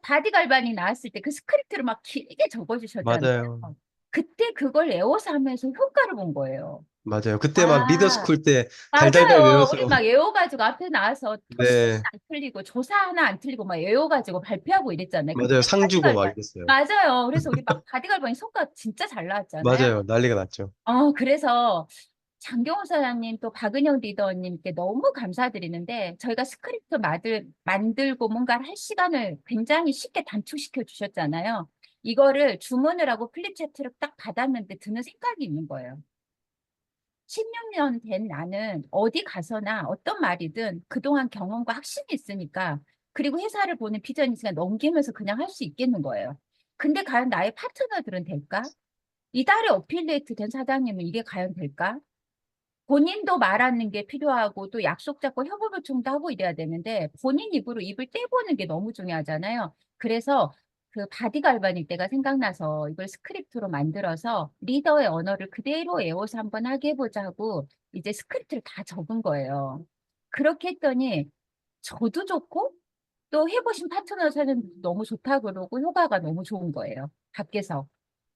바디갈반이 나왔을 때 그 스크립트를 막 길게 적어주셨잖아요. 맞아요. 그때 그걸 외워서 하면서 효과를 본 거예요. 맞아요. 그때 막 아, 리더스쿨 때 달달달 맞아요. 외워서 우리 막 외워가지고 앞에 나와서 표시 네, 하나 안 틀리고 조사 하나 안 틀리고 막 외워가지고 발표하고 이랬잖아요. 맞아요. 그때 상 주고 막 바디갈반. 이랬어요. 맞아요. 그래서 우리 막 바디갈반이 성과 진짜 잘 나왔잖아요. 맞아요. 난리가 났죠. 그래서 장경호 사장님 또 박은영 리더님께 너무 감사드리는데 저희가 스크립트 만들고 뭔가를 할 시간을 굉장히 쉽게 단축시켜 주셨잖아요. 이거를 주문을 하고 플립차트를 딱 받았는데 드는 생각이 있는 거예요. 16년 된 나는 어디 가서나 어떤 말이든 그동안 경험과 확신이 있으니까 그리고 회사를 보는 비전이 있으니까 넘기면서 그냥 할 수 있겠는 거예요. 근데 과연 나의 파트너들은 될까? 이달에 어필리에이트 된 사장님은 이게 과연 될까? 본인도 말하는 게 필요하고 또 약속 잡고 협업 요청도 하고 이래야 되는데 본인 입으로 입을 떼보는 게 너무 중요하잖아요. 그래서 그 바디 갈바닉 때가 생각나서 이걸 스크립트로 만들어서 리더의 언어를 그대로 외워서 한번 하게 해보자 하고 이제 스크립트를 다 적은 거예요. 그렇게 했더니 저도 좋고 또 해보신 파트너사는 너무 좋다 그러고 효과가 너무 좋은 거예요. 밖에서.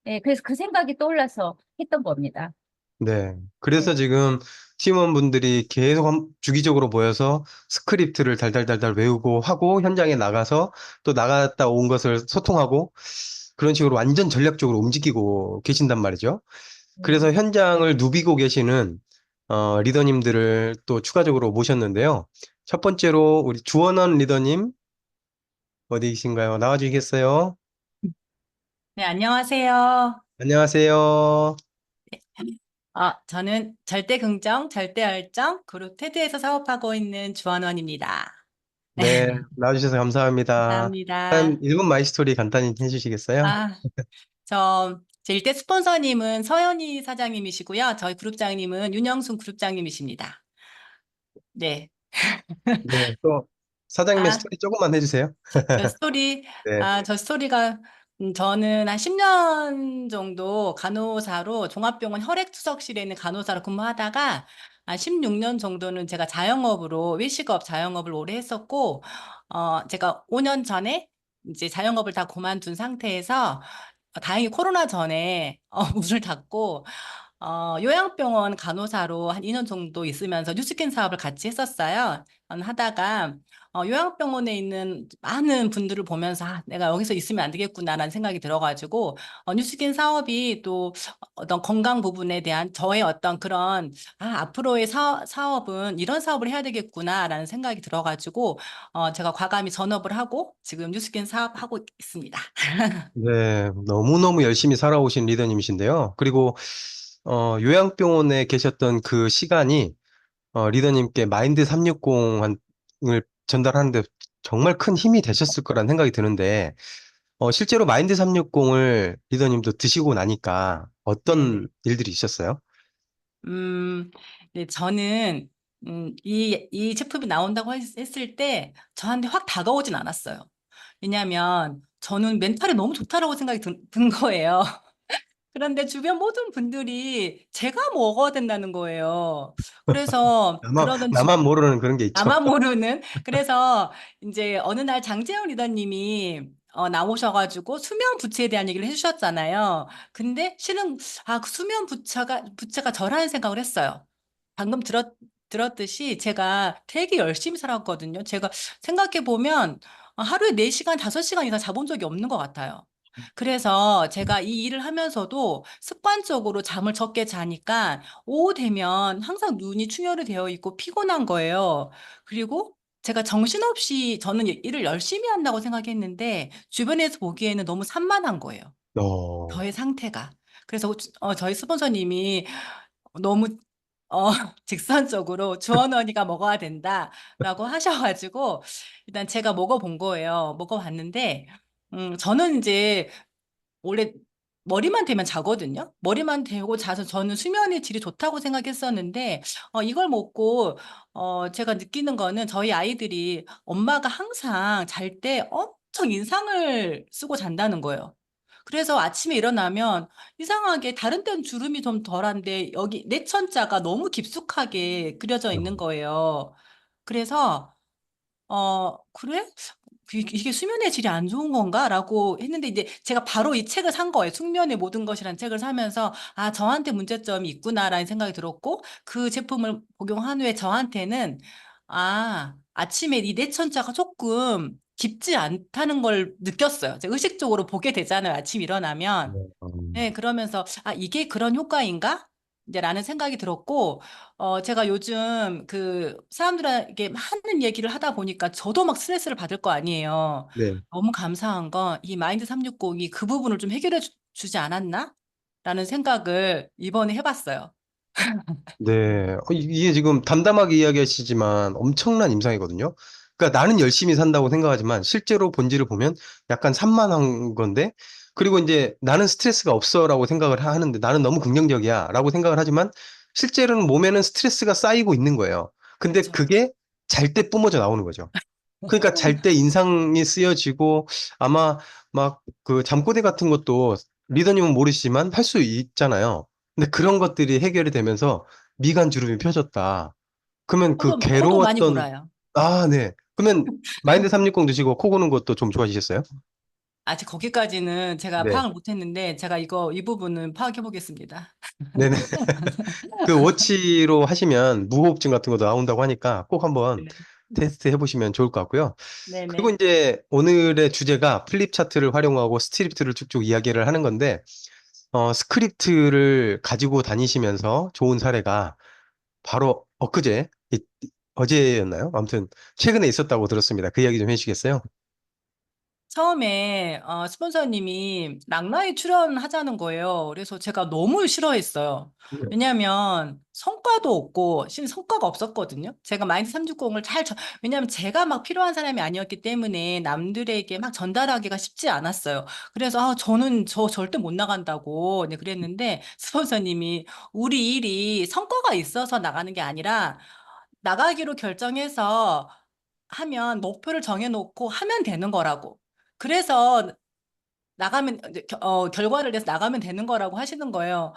예, 그래서 그 생각이 떠올라서 했던 겁니다. 네. 그래서 네. 지금 팀원분들이 계속 주기적으로 모여서 스크립트를 달달달달 외우고 하고 현장에 나가서 또 나갔다 온 것을 소통하고 그런 식으로 완전 전략적으로 움직이고 계신단 말이죠. 네. 그래서 현장을 누비고 계시는 리더님들을 또 추가적으로 모셨는데요. 첫 번째로 우리 주원원 리더님 어디 계신가요? 나와주시겠어요? 네, 안녕하세요. 안녕하세요. 저는 절대 긍정, 절대 열정, 그룹 테드에서 사업하고 있는 주원원입니다. 네, 나와주셔서 감사합니다. 일단 감사합니다. 1분 마이스토리 간단히 해주시겠어요? 아, 제 일대 스폰서님은 서현희 사장님이시고요. 저희 그룹장님은 윤영순 그룹장님이십니다. 네. 네, 또 사장님의 아, 스토리 조금만 해주세요. 저 스토리, 네, 저 스토리가, 저는 한 10년 정도 간호사로 종합병원 혈액투석실에 있는 간호사로 근무하다가 한 16년 정도는 제가 자영업으로, 외식업 자영업을 오래 했었고, 제가 5년 전에 이제 자영업을 다 그만둔 상태에서 다행히 코로나 전에 문을 닫고, 요양병원 간호사로 한 2년 정도 있으면서 뉴스킨 사업을 같이 했었어요. 하다가 요양병원에 있는 많은 분들을 보면서 내가 여기서 있으면 안 되겠구나라는 생각이 들어가지고 뉴스킨 사업이 또 어떤 건강 부분에 대한 저의 어떤 그런 앞으로의 사업은 이런 사업을 해야 되겠구나라는 생각이 들어가지고 제가 과감히 전업을 하고 지금 뉴스킨 사업하고 있습니다. 네, 너무너무 열심히 살아오신 리더님이신데요. 그리고 요양병원에 계셨던 그 시간이 리더님께 마인드 360을 전달하는데 정말 큰 힘이 되셨을 거라는 생각이 드는데 실제로 마인드 360을 리더님도 드시고 나니까 네네. 어떤 일들이 있었어요? 네, 저는, 이 제품이 나온다고 했을 때 저한테 확 다가오진 않았어요. 왜냐하면 저는 멘탈이 너무 좋다라고 생각이 든 거예요. 그런데 주변 모든 분들이 제가 먹어야 된다는 거예요. 그래서 그러던 나만 모르는 그런 게 있죠. 나만 모르는. 그래서 이제 어느 날 장재영 리더님이 나오셔가지고 수면 부채에 대한 얘기를 해주셨잖아요. 근데 실은 그 수면 부채가 저라는 생각을 했어요. 방금 들었듯이 제가 되게 열심히 살았거든요. 제가 생각해 보면 하루에 4시간, 5시간 이상 자본 적이 없는 것 같아요. 그래서 제가 이 일을 하면서도 습관적으로 잠을 적게 자니까 오후 되면 항상 눈이 충혈이 되어 있고 피곤한 거예요. 그리고 제가 정신없이 저는 일을 열심히 한다고 생각했는데 주변에서 보기에는 너무 산만한 거예요. 어, 저의 상태가. 그래서 저희 스폰서님이 너무 어, 직선적으로 주원원이가 먹어야 된다라고 하셔가지고 일단 제가 먹어본 거예요. 먹어봤는데 저는 이제 원래 머리만 대면 자거든요. 머리만 대고 자서 저는 수면의 질이 좋다고 생각했었는데 이걸 먹고 제가 느끼는 거는 저희 아이들이 엄마가 항상 잘 때 엄청 인상을 쓰고 잔다는 거예요. 그래서 아침에 일어나면 이상하게 다른 때는 주름이 좀 덜한데 여기 내천자가 너무 깊숙하게 그려져 있는 거예요. 그래서 그래? 이게 수면의 질이 안 좋은 건가? 라고 했는데 이제 제가 바로 이 책을 산 거예요. 숙면의 모든 것이라는 책을 사면서 저한테 문제점이 있구나라는 생각이 들었고 그 제품을 복용한 후에 저한테는 아침에 이 내천자가 조금 깊지 않다는 걸 느꼈어요. 제가 의식적으로 보게 되잖아요. 아침 일어나면. 네, 그러면서 이게 그런 효과인가? 이제 라는 생각이 들었고, 제가 요즘 그 사람들에게 많은 얘기를 하다 보니까 저도 막 스트레스를 받을 거 아니에요. 네. 너무 감사한 건 이 마인드 360이 그 부분을 좀 해결해 주지 않았나? 라는 생각을 이번에 해봤어요. 네. 이게 지금 담담하게 이야기하시지만 엄청난 임상이거든요. 그러니까 나는 열심히 산다고 생각하지만 실제로 본질을 보면 약간 산만한 건데, 그리고 이제 나는 스트레스가 없어라고 생각을 하는데 나는 너무 긍정적이야라고 생각을 하지만 실제로는 몸에는 스트레스가 쌓이고 있는 거예요. 근데 그렇죠. 그게 잘 때 뿜어져 나오는 거죠. 그러니까 잘 때 인상이 쓰여지고 아마 막 그 잠꼬대 같은 것도 리더님은 모르시지만 할 수 있잖아요. 근데 그런 것들이 해결이 되면서 미간 주름이 펴졌다. 그러면 그 코도 많이 괴로웠던 골아요. 아, 네. 그러면 마인드 360 드시고 코 고는 것도 좀 좋아지셨어요? 아직 거기까지는 제가 네. 파악을 못했는데 제가 이 부분은 파악해 보겠습니다. 네네. 그 워치로 하시면 무호흡증 같은 것도 나온다고 하니까 꼭 한번 네. 테스트 해보시면 좋을 것 같고요. 그리고 네네. 이제 오늘의 주제가 플립 차트를 활용하고 스크립트를 쭉쭉 이야기를 하는 건데, 스크립트를 가지고 다니시면서 좋은 사례가 바로 어제였나요? 아무튼 최근에 있었다고 들었습니다. 그 이야기 좀 해주시겠어요? 처음에 스폰서님이 락라에 출연하자는 거예요. 그래서 제가 너무 싫어했어요. 네. 왜냐하면 성과도 없고 성과가 없었거든요. 제가 마인드 360을 왜냐하면 제가 막 필요한 사람이 아니었기 때문에 남들에게 막 전달하기가 쉽지 않았어요. 그래서 저는 절대 못 나간다고 네, 그랬는데 스폰서님이 우리 일이 성과가 있어서 나가는 게 아니라 나가기로 결정해서 하면 목표를 정해놓고 하면 되는 거라고. 그래서 나가면 결과를 내서 나가면 되는 거라고 하시는 거예요.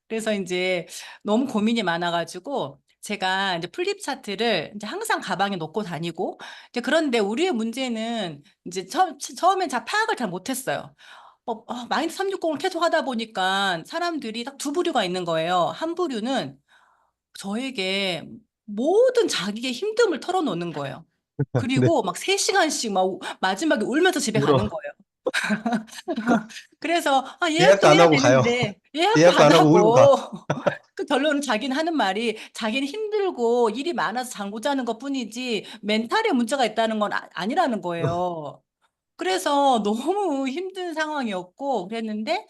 그래서 이제 너무 고민이 많아가지고 제가 이제 플립 차트를 이제 항상 가방에 넣고 다니고 이제 그런데 우리의 문제는 이제 처음엔 잘 파악을 잘 못했어요. 마인드 360을 계속 하다 보니까 사람들이 딱 두 부류가 있는 거예요. 한 부류는 저에게 모든 자기의 힘듦을 털어놓는 거예요. 네. 그리고 막 3시간씩 막 마지막에 울면서 집에 가는 울어. 거예요. 그래서 예약도 예약도 안 해야 하고 가요. 되는데 예약도 예약도 안 안 하고 울고 가. 하고 그 결론은 자기는 하는 말이 자기는 힘들고 일이 많아서 잠 못 자는 것뿐이지 멘탈에 문제가 있다는 건 아니라는 거예요. 그래서 너무 힘든 상황이었고 그랬는데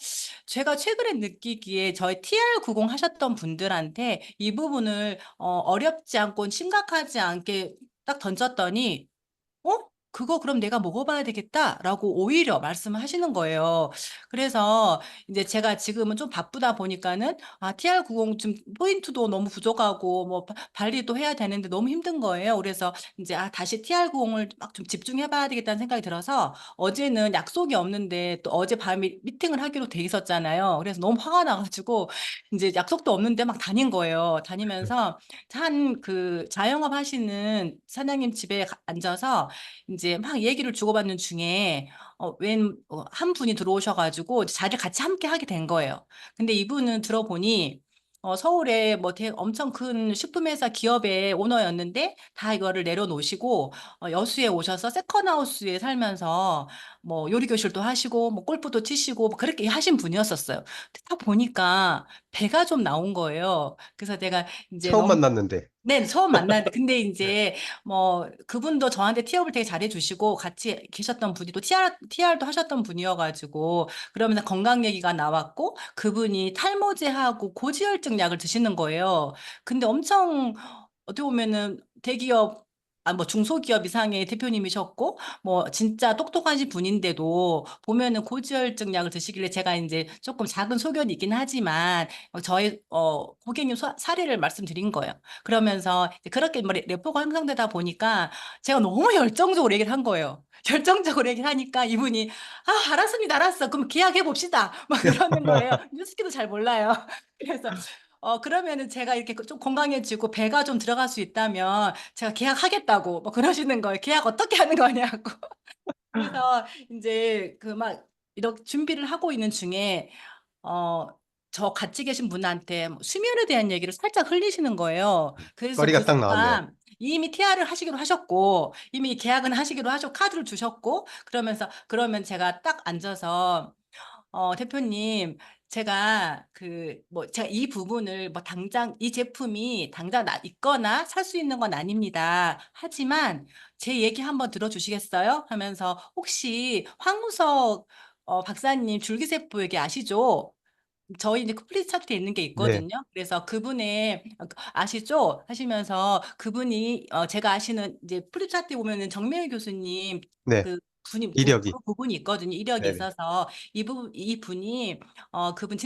제가 최근에 느끼기에 저희 TR90 하셨던 분들한테 이 부분을 어렵지 않고 심각하지 않게 딱 던졌더니 그거 그럼 내가 먹어봐야 되겠다라고 오히려 말씀을 하시는 거예요. 그래서 이제 제가 지금은 좀 바쁘다 보니까는 TR90 좀 포인트도 너무 부족하고 뭐 관리도 해야 되는데 너무 힘든 거예요. 그래서 이제 다시 TR90을 막 좀 집중해봐야 되겠다는 생각이 들어서 어제는 약속이 없는데 또 어제 밤에 미팅을 하기로 돼 있었잖아요. 그래서 너무 화가 나가지고 이제 약속도 없는데 막 다닌 거예요. 다니면서 한 그 자영업 하시는 사장님 집에 앉아서 이제 막 얘기를 주고받는 중에 한 분이 들어오셔가지고 자리를 같이 함께 하게 된 거예요. 근데 이분은 들어보니 서울에 뭐 엄청 큰 식품회사 기업의 오너였는데 다 이거를 내려놓으시고 여수에 오셔서 세컨하우스에 살면서 뭐 요리교실도 하시고 뭐 골프도 치시고 뭐 그렇게 하신 분이었었어요. 근데 딱 보니까 배가 좀 나온 거예요. 그래서 내가 이제 처음 너무 만났는데. 네, 처음 만났는데, 근데 이제, 뭐, 그분도 저한테 티업을 되게 잘해주시고, 같이 계셨던 분이 또 TR도 하셨던 분이어가지고, 그러면서 건강 얘기가 나왔고, 그분이 탈모제하고 고지혈증 약을 드시는 거예요. 근데 엄청, 어떻게 보면은 대기업, 뭐 중소기업 이상의 대표님이셨고, 뭐 진짜 똑똑하신 분인데도 보면은 고지혈증 약을 드시길래 제가 이제 조금 작은 소견이 있긴 하지만, 저희, 고객님 사례를 말씀드린 거예요. 그러면서 이제 그렇게 뭐 레포가 형성되다 보니까 제가 너무 열정적으로 얘기를 한 거예요. 열정적으로 얘기를 하니까 이분이 알았습니다, 알았어. 그럼 계약해 봅시다. 막 그러는 거예요. 뉴스키도 잘 몰라요. 그래서 그러면은 제가 이렇게 좀 건강해지고 배가 좀 들어갈 수 있다면 제가 계약하겠다고 뭐 그러시는 거예요. 계약 어떻게 하는 거냐고. 그래서 이제 그 막 이렇게 준비를 하고 있는 중에 어, 저 같이 계신 분한테 뭐 수면에 대한 얘기를 살짝 흘리시는 거예요. 그래서 그 거리가 딱 나왔네요. 순간 이미 TR을 하시기로 하셨고, 이미 계약은 하시기로 하셨고, 카드를 주셨고, 그러면 제가 딱 앉아서, 대표님, 제가 제가 이 부분을 뭐 당장, 이 제품이 당장 있거나 살 수 있는 건 아닙니다. 하지만 제 얘기 한번 들어주시겠어요? 하면서 혹시 황우석 박사님 줄기세포 얘기 아시죠? 저희 이제 쿠플리 차트에 있는 게 네, 있거든요. 그래서 그분의 아시죠? 하시면서 그분이 제가 아시는 이제 플립 차트에 보면은 정명희 교수님 네. 그 분이 이력이. 그 부분이 있거든요. 이력이 네네. 있어서 이 분이 그분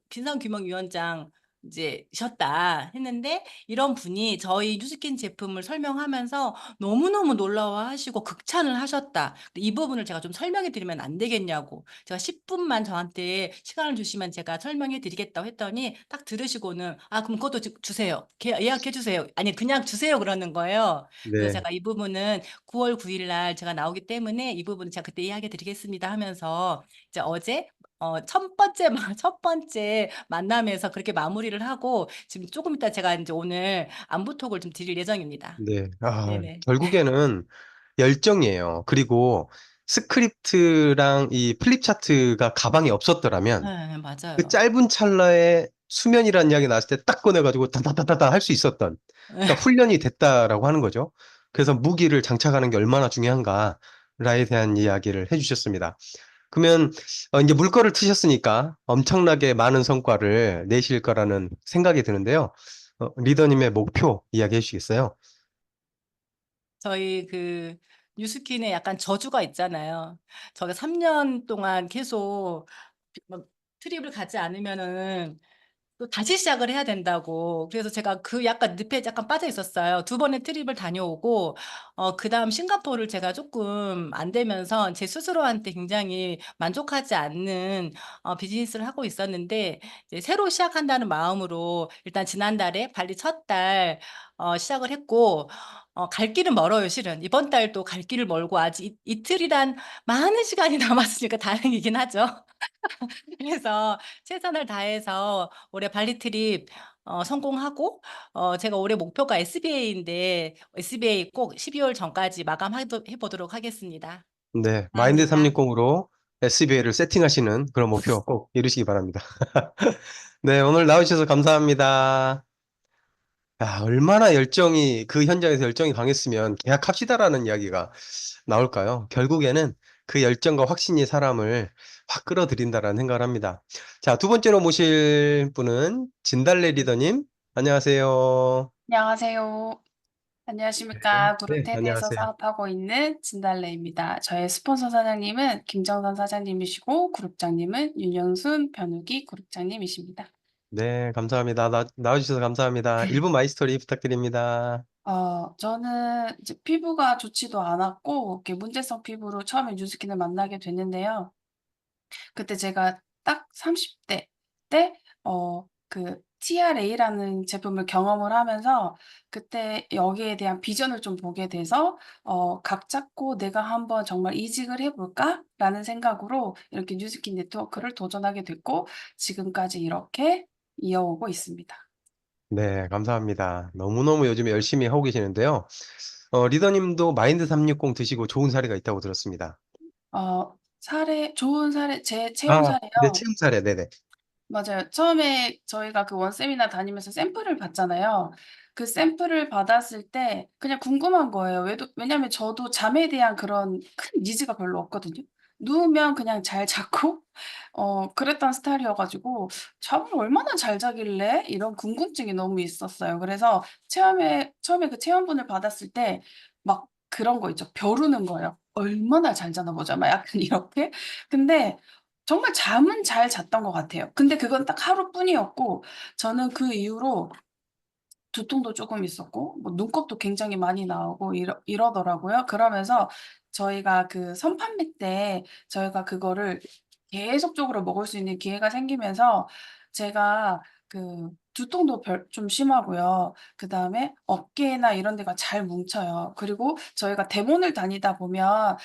진상규명위원장 이제 셨다 했는데 이런 분이 저희 뉴스킨 제품을 설명하면서 너무너무 놀라워하시고 극찬을 하셨다. 근데 이 부분을 제가 좀 설명해 드리면 안 되겠냐고. 제가 10분만 저한테 시간을 주시면 제가 설명해 드리겠다고 했더니 딱 들으시고는 아, 그럼 그것도 주세요. 예약해 주세요. 아니, 그냥 주세요. 그러는 거예요. 그래서 네. 제가 이 부분은 9월 9일 날 제가 나오기 때문에 이 부분은 제가 그때 이야기해 드리겠습니다 하면서 이제 어제 첫 번째 만남에서 그렇게 마무리를 하고 지금 조금 이따 제가 이제 오늘 안부 톡을 좀 드릴 예정입니다. 네. 아, 네네. 결국에는 열정이에요. 그리고 스크립트랑 이 플립 차트가 가방에 없었더라면 네, 그 맞아요. 짧은 찰나에 수면이라는 이야기 나왔을 때 딱 꺼내가지고 다다다다다 할 수 있었던, 그러니까 훈련이 됐다라고 하는 거죠. 그래서 무기를 장착하는 게 얼마나 중요한가에 대한 이야기를 해주셨습니다. 그러면 이제 물꼬를 트셨으니까 엄청나게 많은 성과를 내실 거라는 생각이 드는데요. 리더님의 목표 이야기해 주시겠어요? 저희 그 뉴스킨에 약간 저주가 있잖아요. 저가 3년 동안 계속 막 트립을 가지 않으면은 또 다시 시작을 해야 된다고. 그래서 제가 그 약간 늪에 약간 빠져 있었어요. 두 번의 트립을 다녀오고, 그다음 싱가포르를 제가 조금 안 되면서 제 스스로한테 굉장히 만족하지 않는 비즈니스를 하고 있었는데, 이제 새로 시작한다는 마음으로 일단 지난달에 발리 첫 달 시작을 했고, 갈 길은 멀어요, 실은. 이번 달도 갈 길을 멀고 아직 이틀이란 많은 시간이 남았으니까 다행이긴 하죠. 그래서 최선을 다해서 올해 발리 트립 성공하고 제가 올해 목표가 SBA인데 SBA 꼭 12월 전까지 마감해 보도록 하겠습니다. 네, 마인드 감사합니다. 360으로 SBA를 세팅하시는 그런 목표 꼭 이루시기 바랍니다. 네, 오늘 나오셔서 감사합니다. 야, 얼마나 열정이, 그 현장에서 열정이 강했으면 계약합시다라는 이야기가 나올까요? 결국에는 그 열정과 확신이 사람을 확 끌어들인다라는 생각을 합니다. 자, 두 번째로 모실 분은 진달래 리더님. 안녕하세요. 안녕하세요. 안녕하십니까. 네, 그룹탭에서 안녕하세요. 사업하고 있는 진달래입니다. 저의 스폰서 사장님은 김정선 사장님이시고, 그룹장님은 윤영순 변우기 그룹장님이십니다. 네, 감사합니다. 나와주셔서 감사합니다. 1분 마이스토리 부탁드립니다. 저는 이제 피부가 좋지도 않았고, 이렇게 문제성 피부로 처음에 뉴스킨을 만나게 됐는데요. 그때 제가 딱 30대 때 그 TRA라는 제품을 경험을 하면서 그때 여기에 대한 비전을 좀 보게 돼서 '각 잡고 내가 한번 정말 이직을 해 볼까?'라는 생각으로 이렇게 뉴스킨 네트워크를 도전하게 됐고 지금까지 이렇게 이어오고 있습니다. 네, 감사합니다. 너무너무 요즘에 열심히 하고 계시는데요. 리더님도 마인드 360 드시고 좋은 사례가 있다고 들었습니다. 좋은 사례 제 체험 아, 네, 사례요? 체험 사례, 네네. 맞아요. 처음에 저희가 그 원 세미나 다니면서 샘플을 받잖아요. 그 샘플을 받았을 때 그냥 궁금한 거예요. 왜냐면 저도 잠에 대한 그런 큰 니즈가 별로 없거든요. 누우면 그냥 잘 자고 그랬던 스타일이어 가지고 '잠을 얼마나 잘 자길래?' 이런 궁금증이 너무 있었어요. 그래서 처음에 그 체험분을 받았을 때 막 그런 거 있죠. 벼르는 거예요. '얼마나 잘 자나 보자.' 막 약간 이렇게. 근데 정말 잠은 잘 잤던 것 같아요. 근데 그건 딱 하루뿐이었고 저는 그 이후로 두통도 쪼금 있었고 뭐 눈곱도 굉장히 많이 나오고 이러더라고요. 그러면서 저희가 그 선판매 때 저희가 그거를 계속적으로 먹을 수 있는 기회가 생기면서 제가 그 두통도 좀 심하고요. 그다음에 어깨나 이런 데가 잘 뭉쳐요. 그리고 저희가 대본을 다니다 보면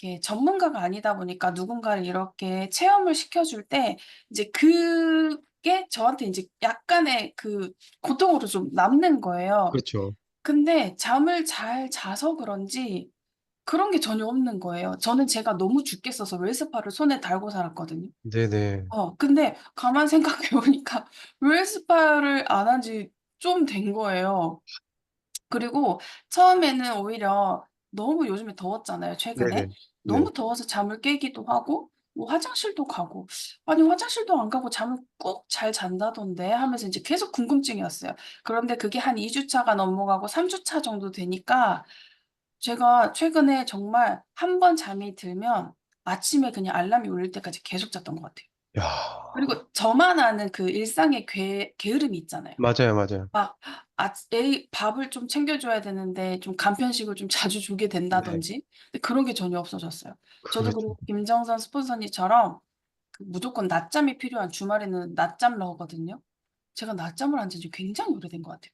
이렇게 전문가가 아니다 보니까 누군가를 이렇게 체험을 시켜줄 때 이제 그게 저한테 인제 약간의 그 고통으로 좀 남는 거예요. 그렇죠. 근데 잠을 잘 자서 그런지 그런 게 전혀 없는 거예요. 저는 제가 너무 죽겠어서 웰스파를 손에 달고 살았거든요. 네네. 근데 가만 생각해 보니까 웰스파를 안 한 지 좀 된 거예요. 그리고 처음에는 오히려 너무 요즘에 더웠잖아요, 최근에. 네네. 네. 너무 더워서 잠을 깨기도 하고 뭐 화장실도 가고 '아니 화장실도 안 가고 잠을 꼭 잘 잔다던데.' 하면서 인제 계속 궁금증이 왔어요. 그런데 그게 한 2 주차가 넘어가고 3 주차 정도 되니까 제가 최근에 정말 한 번 잠이 들면 아침에 그냥 알람이 울릴 때까지 계속 잤던 것 같아요. 야, 그리고 저만 아는 그 일상의 게으름이 있잖아요. 맞아요, 맞아요. 막 애 밥을 좀 챙겨줘야 되는데 좀 간편식을 좀 자주 주게 네, 된다든지 근데 그런 게 전혀 없어졌어요. 저도 그렇죠. 그리고 김정선 스폰서님처럼 그 무조건 낮잠이 필요한 주말에는 낮잠 러거든요. 제가 낮잠을 안 잔 지 굉장히 오래된 것 같아요.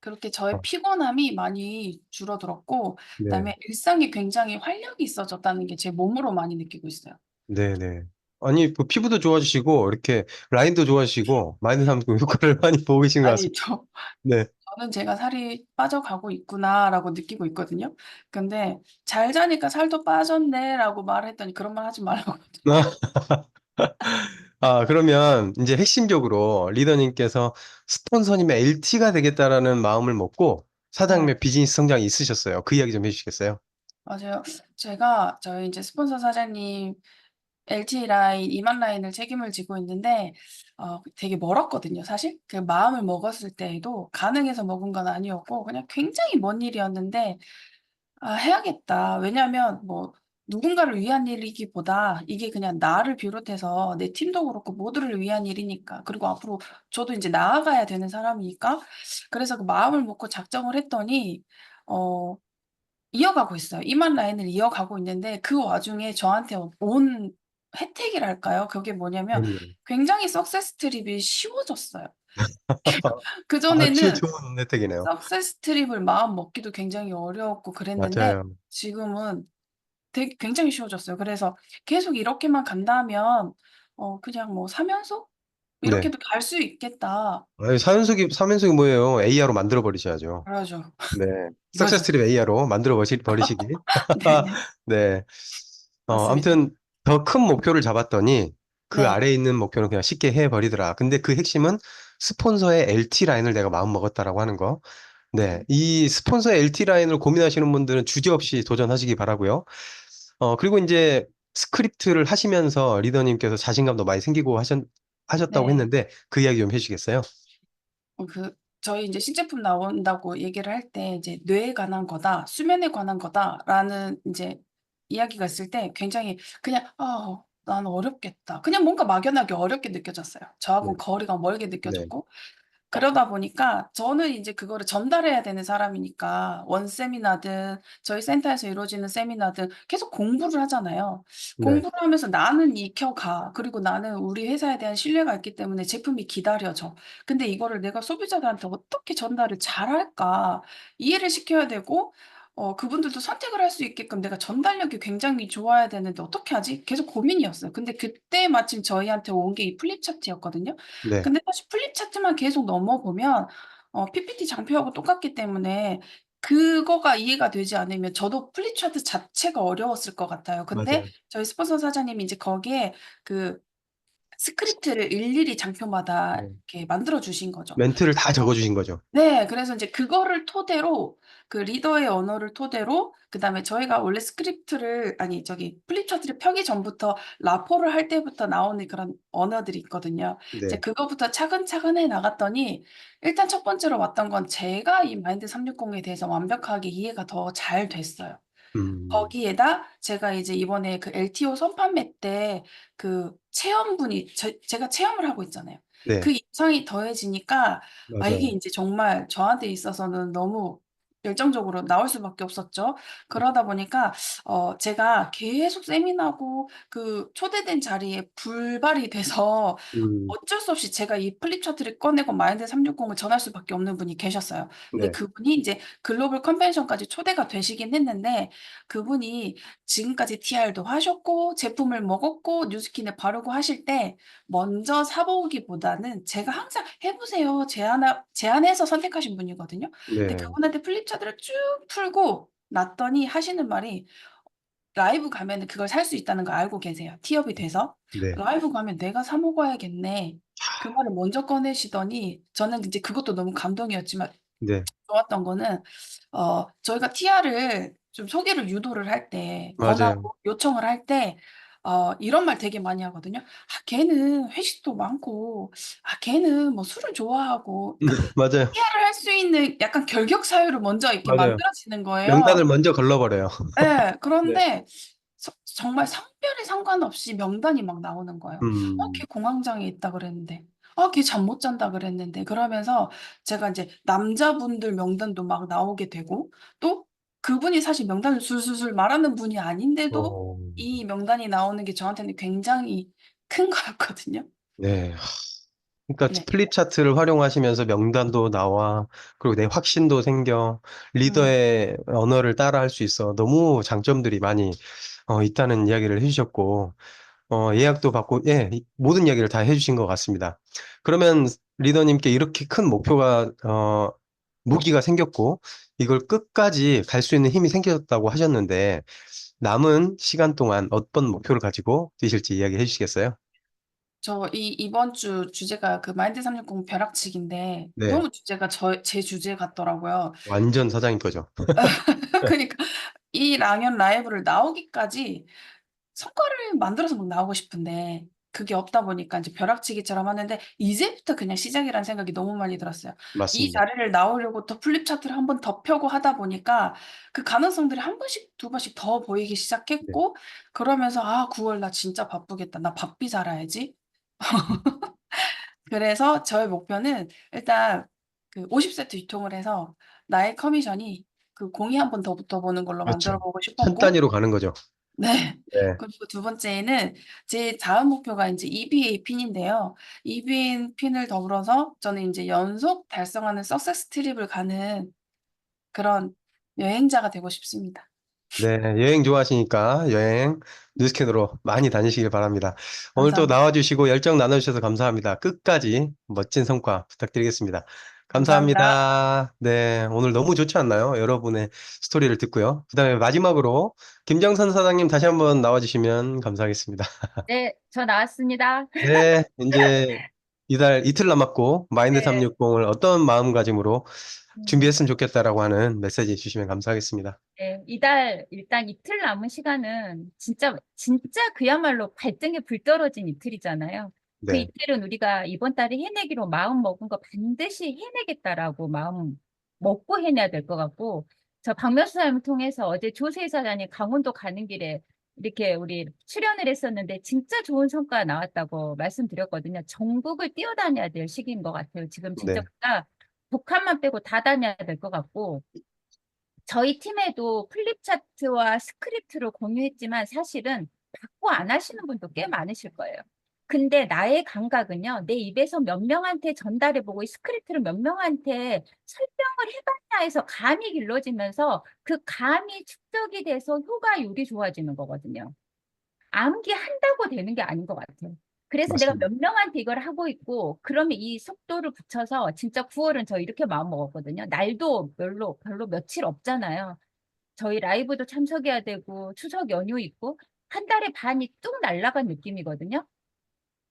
그렇게 저의 어, 피곤함이 많이 줄어들었고 네, 그다음에 일상이 굉장히 활력이 있어졌다는 게 제 몸으로 많이 느끼고 있어요. 네, 네. 아니, 그 피부도 좋아지시고, 이렇게 라인도 좋아지시고, 마인드 삼고 효과를 많이 보고 계신 것 아니 같습니다. 네. 저는 제가 '살이 빠져가고 있구나.'라고 느끼고 있거든요. 근데 "잘 자니까 살도 빠졌네."라고 말을 했더니 그런 말 하지 말라고 아, 그러면 이제 핵심적으로 리더님께서 스폰서님의 LT가 되겠다라는 마음을 먹고 네. 사장님의 비즈니스 성장이 있으셨어요. 그 이야기 좀 해주시겠어요? 맞아요. 제가 저희 인제 스폰서 사장님 LTE 라인 2만 라인을 책임을 지고 있는데 되게 멀었거든요 사실. 그 마음을 먹었을 때에도 가능해서 먹은 건 아니었고 그냥 굉장히 먼 일이었는데 '아 해야겠다.' 왜냐하면 뭐 누군가를 위한 일이기보다 이게 그냥 나를 비롯해서 내 팀도 그렇고 모두를 위한 일이니까 그리고 앞으로 저도 인제 나아가야 되는 사람이니까 그래서 그 마음을 먹고 작정을 했더니 어 이어가고 있어요. 2만 라인을 이어가고 있는데 그 와중에 저한테 온 혜택이랄까요? 그게 뭐냐면 그럼요. 굉장히 석세스 트립이 쉬워졌어요. 아주 그전에는 좋은 혜택이네요. 석세스 트립을 마음 먹기도 굉장히 어려웠고 그랬는데 맞아요. 지금은 되게 굉장히 쉬워졌어요. 그래서 계속 이렇게만 간다면 그냥 뭐 3연속 네. 이렇게도 갈 수 있겠다. 아니, 삼연속이 뭐예요? AR로 만들어 버리셔야죠. 그러죠. 네. 이거죠. 석세스 트립 AR로 만들어 버리시기. 네네. 네. 맞습니다. 아무튼 더 큰 목표를 잡았더니 그 네. 아래에 있는 목표는 그냥 쉽게 해버리더라. 근데 그 핵심은 스폰서의 LT 라인을 내가 마음 먹었다라고 하는 거. 네. 이 스폰서의 LT 라인을 고민하시는 분들은 주저없이 도전하시기 바라고요. 그리고 이제 스크립트를 하시면서 리더님께서 자신감도 많이 생기고 하셨다고 네. 했는데 그 이야기 좀 해주시겠어요? 저희 인제 신제품 나온다고 얘기를 할 때 이제 "뇌에 관한 거다. 수면에 관한 거다."라는 인제 이야기가 있을 때 굉장히 그냥 '아 나는 어렵겠다.' 그냥 뭔가 막연하게 어렵게 느껴졌어요. 네. 저하고는 거리가 멀게 네. 느껴졌고 그러다 보니까 저는 인제 그거를 전달해야 되는 사람이니까 원 세미나든 저희 센터에서 이루어지는 세미나든 계속 공부를 하잖아요. 네. 공부를 하면서 나는 익혀가. 그리고 나는 우리 회사에 대한 신뢰가 있기 때문에 제품이 기다려져. 근데 이거를 내가 소비자들한테 어떻게 전달을 잘할까? 이해를 시켜야 되고 그분들도 선택을 할 수 있게끔 내가 전달력이 굉장히 좋아야 되는데 '어떻게 하지?' 계속 고민이었어요. 근데 그때 마침 저희한테 온 게 이 플립 차트였거든요. 네. 근데 사실 플립 차트만 계속 넘어보면 PPT 장표하고 똑같기 때문에 그거가 이해가 되지 않으면 저도 플립 차트 자체가 어려웠을 것 같아요. 근데 맞아요. 저희 스폰서 사장님이 이제 거기에 그 스크립트를 일일이 장표마다 네. 이렇게 만들어 주신 거죠. 멘트를 다 적어주신 거죠. 네. 그래서 인제 그거를 토대로 그 리더의 언어를 토대로 그다음에 저희가 원래 스크립트를 아니 저기 플립 차트를 펴기 전부터 라포를 할 때부터 나오는 그런 언어들이 있거든요. 이제 네. 그거부터 차근차근 해 나갔더니 일단 첫 번째로 왔던 건 제가 이 마인드 360에 대해서 완벽하게 이해가 더 잘 됐어요. 음, 거기에다 제가 이제 이번에 그 LTO 선판매 때 그 체험분이 제가 체험을 하고 있잖아요. 그 네. 인상이 더해지니까 이게 맞아요. 인제 정말 저한테 있어서는 너무 열정적으로 나올 수밖에 없었죠. 그러다 보니까 제가 계속 세미나고 그 초대된 자리에 불발이 돼서 음, 어쩔 수 없이 제가 이 플립 차트를 꺼내고 마인드 360을 전할 수밖에 없는 분이 계셨어요. 근데 네. 그분이 인제 글로벌 컨벤션까지 초대가 되시긴 했는데 그분이 지금까지 TR도 하셨고 제품을 먹었고 뉴스킨에 바르고 하실 때 먼저 사 보기보다는 제가 항상 "해 보세요." 제안해서 선택하신 분이거든요. 근데 네. 그분한테 플립 차트를 쭉 풀고 났더니 하시는 말이 라이브 가면은 그걸 살 수 있다는 걸 알고 계세요, 티업이 돼서. 네. "라이브 가면 내가 사 먹어야겠네." 그 말을 먼저 꺼내시더니 저는 이제 그것도 너무 감동이었지만 네. 좋았던 거는 저희가 TR을 좀 소개를 유도를 할 때 맞아요. 권하고 요청을 할 때 이런 말 되게 많이 하거든요. "아 걔는 회식도 많고 아 걔는 뭐 술을 좋아하고" 네. 그러니까 맞아요. TR을 할 수 있는 약간 결격 사유를 먼저 이렇게 맞아요. 만들어지는 거예요. 명단을 먼저 걸러버려요. 예. 네. 그런데 정말 성별에 상관없이 명단이 막 나오는 거예요. 걔 음, 공황장애 있다 그랬는데. 걔 잠 못 잔다 그랬는데. 그러면서 제가 이제 남자분들 명단도 막 나오게 되고 또 그분이 사실 명단을 술술술 말하는 분이 아닌데도 어, 이 명단이 나오는 게 저한테는 굉장히 큰 거였거든요. 네. 그러니까 네. 플립 차트를 활용하시면서 명단도 나와, 그리고 내 확신도 생겨, 음. 리더의 언어를 따라할 수 있어. 너무 장점들이 많이 있다는 이야기를 해주셨고, 예약도 받고, 예, 모든 이야기를 다 해주신 것 같습니다. 그러면 리더님께 이렇게 큰 목표가, 무기가 생겼고, 이걸 끝까지 갈 수 있는 힘이 생겼다고 하셨는데, 남은 시간 동안 어떤 목표를 가지고 뛰실지 이야기해 주시겠어요? 이번 주 주제가 그 마인드 360 벼락치기인데 네, 너무 주제가 제 주제 같더라고요. 완전 사장님 거죠. 그러니까 이 랑연 라이브를 나오기까지 성과를 만들어서 막 나오고 싶은데 그게 없다 보니까 이제 벼락치기처럼 하는데 이제부터 그냥 시작이라는 생각이 너무 많이 들었어요. 이 맞습니다. 자리를 나오려고 더 플립 차트를 한번 더 펴고 하다 보니까 그 가능성들이 한 번씩 두 번씩 더 보이기 네. 시작했고 그러면서 9월 나 진짜 바쁘겠다. 나 바삐 살아야지. 그래서 저의 목표는 일단 그 50세트 유통을 해서 나의 커미션이 그 공이 한 번 더 붙어보는 걸로 만들어 그렇죠. 보고 천 싶었고 단위로 가는 거죠. 네. 네. 그리고 두 번째는 제 다음 목표가 인제 EBA 핀인데요. EBA 핀을 더불어서 저는 인제 연속 달성하는 석세스 트립을 가는 그런 여행자가 되고 싶습니다. 네, 여행 좋아하시니까 여행 뉴스캐너로 많이 다니시길 바랍니다. 오늘 또 감사합니다. 나와주시고 열정 나눠주셔서 감사합니다. 끝까지 멋진 성과 부탁드리겠습니다. 감사합니다. 감사합니다. 네, 오늘 너무 좋지 않나요? 여러분의 스토리를 듣고요. 그다음에 마지막으로 김정선 사장님 다시 한번 나와주시면 감사하겠습니다. 네, 저 나왔습니다. 네, 이제 이틀 남았고 마인드 네. 360을 어떤 마음가짐으로 음. 준비했으면 좋겠다라고 하는 메시지 주시면 감사하겠습니다. 네, 이달 일단 이틀 남은 시간은 진짜 그야말로 발등에 불 떨어진 이틀이잖아요. 그 네, 이틀은 우리가 이번 달에 해내기로 마음 먹은 거 반드시 해내겠다라고 마음 먹고 해내야 될 것 같고, 저 박명수 사장을 통해서 어제 조세희 사장이 강원도 가는 길에 이렇게 우리 출연을 했었는데 진짜 좋은 성과 나왔다고 말씀드렸거든요. 전국을 뛰어다녀야 될 시기인 것 같아요. 지금 진짜 네, 우리가 북한만 빼고 다 다녀야 될 것 같고, 저희 팀에도 플립 차트와 스크립트를 공유했지만 사실은 받고 안 하시는 분도 꽤 많으실 거예요. 근데 나의 감각은요, 내 입에서 몇 명한테 전달해보고 이 스크립트를 몇 명한테 설명을 해봤냐 해서 감이 길러지면서 그 감이 축적이 돼서 효과율이 좋아지는 거거든요. 암기한다고 되는 게 아닌 것 같아요. 그래서 내가 맞습니다. 몇 명한테 이걸 하고 있고, 그러면 이 속도를 붙여서 진짜 9월은 저 이렇게 마음 먹었거든요. 날도 별로 며칠 없잖아요. 저희 라이브도 참석해야 되고, 추석 연휴 있고, 한 달에 반이 뚝 날아간 느낌이거든요.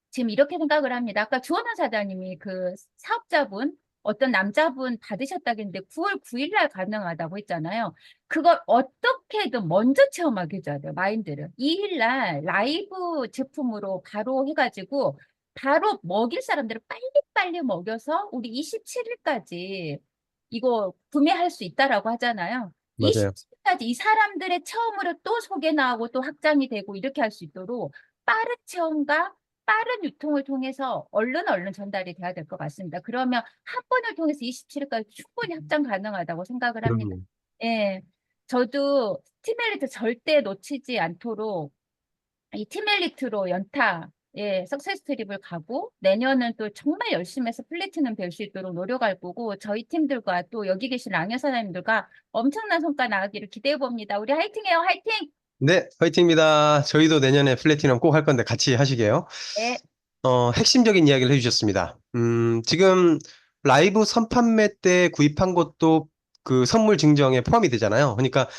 지금 이렇게 생각을 합니다. 아까 주원환 사장님이 그 사업자분, 어떤 남자분 받으셨다겠는데 9월 9일 날 가능하다고 했잖아요. 그걸 어떻게든 먼저 체험하게 해줘야 돼요, 마인드를. 2일 날 라이브 제품으로 바로 해가지고 바로 먹일 사람들을 빨리빨리 먹여서 우리 27일까지 이거 구매할 수 있다라고 하잖아요. 맞아요. 27일까지 이 사람들의 체험으로 또 소개 나오고 또 확장이 되고 이렇게 할 수 있도록 빠른 체험과 빠른 유통을 통해서 얼른 전달이 돼야 될 것 같습니다. 그러면 한 번을 통해서 27일까지 충분히 확장 가능하다고 생각을 합니다. 그럼요. 예. 저도 팀엘리트 절대 놓치지 않도록 이 팀엘리트로 연타, 예, 석세스 트립을 가고 내년은 또 정말 열심히 해서 플래티넘 될 수 있도록 노력할 거고 저희 팀들과 또 여기 계신 랑여 사장님들과 엄청난 성과 나가기를 기대해 봅니다. 우리 화이팅해요, 화이팅! 네, 화이팅입니다. 저희도 내년에 플래티넘 꼭 할 건데 같이 하시게요. 네. 핵심적인 이야기를 해주셨습니다. 지금 라이브 선판매 때 구입한 것도 그 선물 증정에 포함이 되잖아요. 그러니까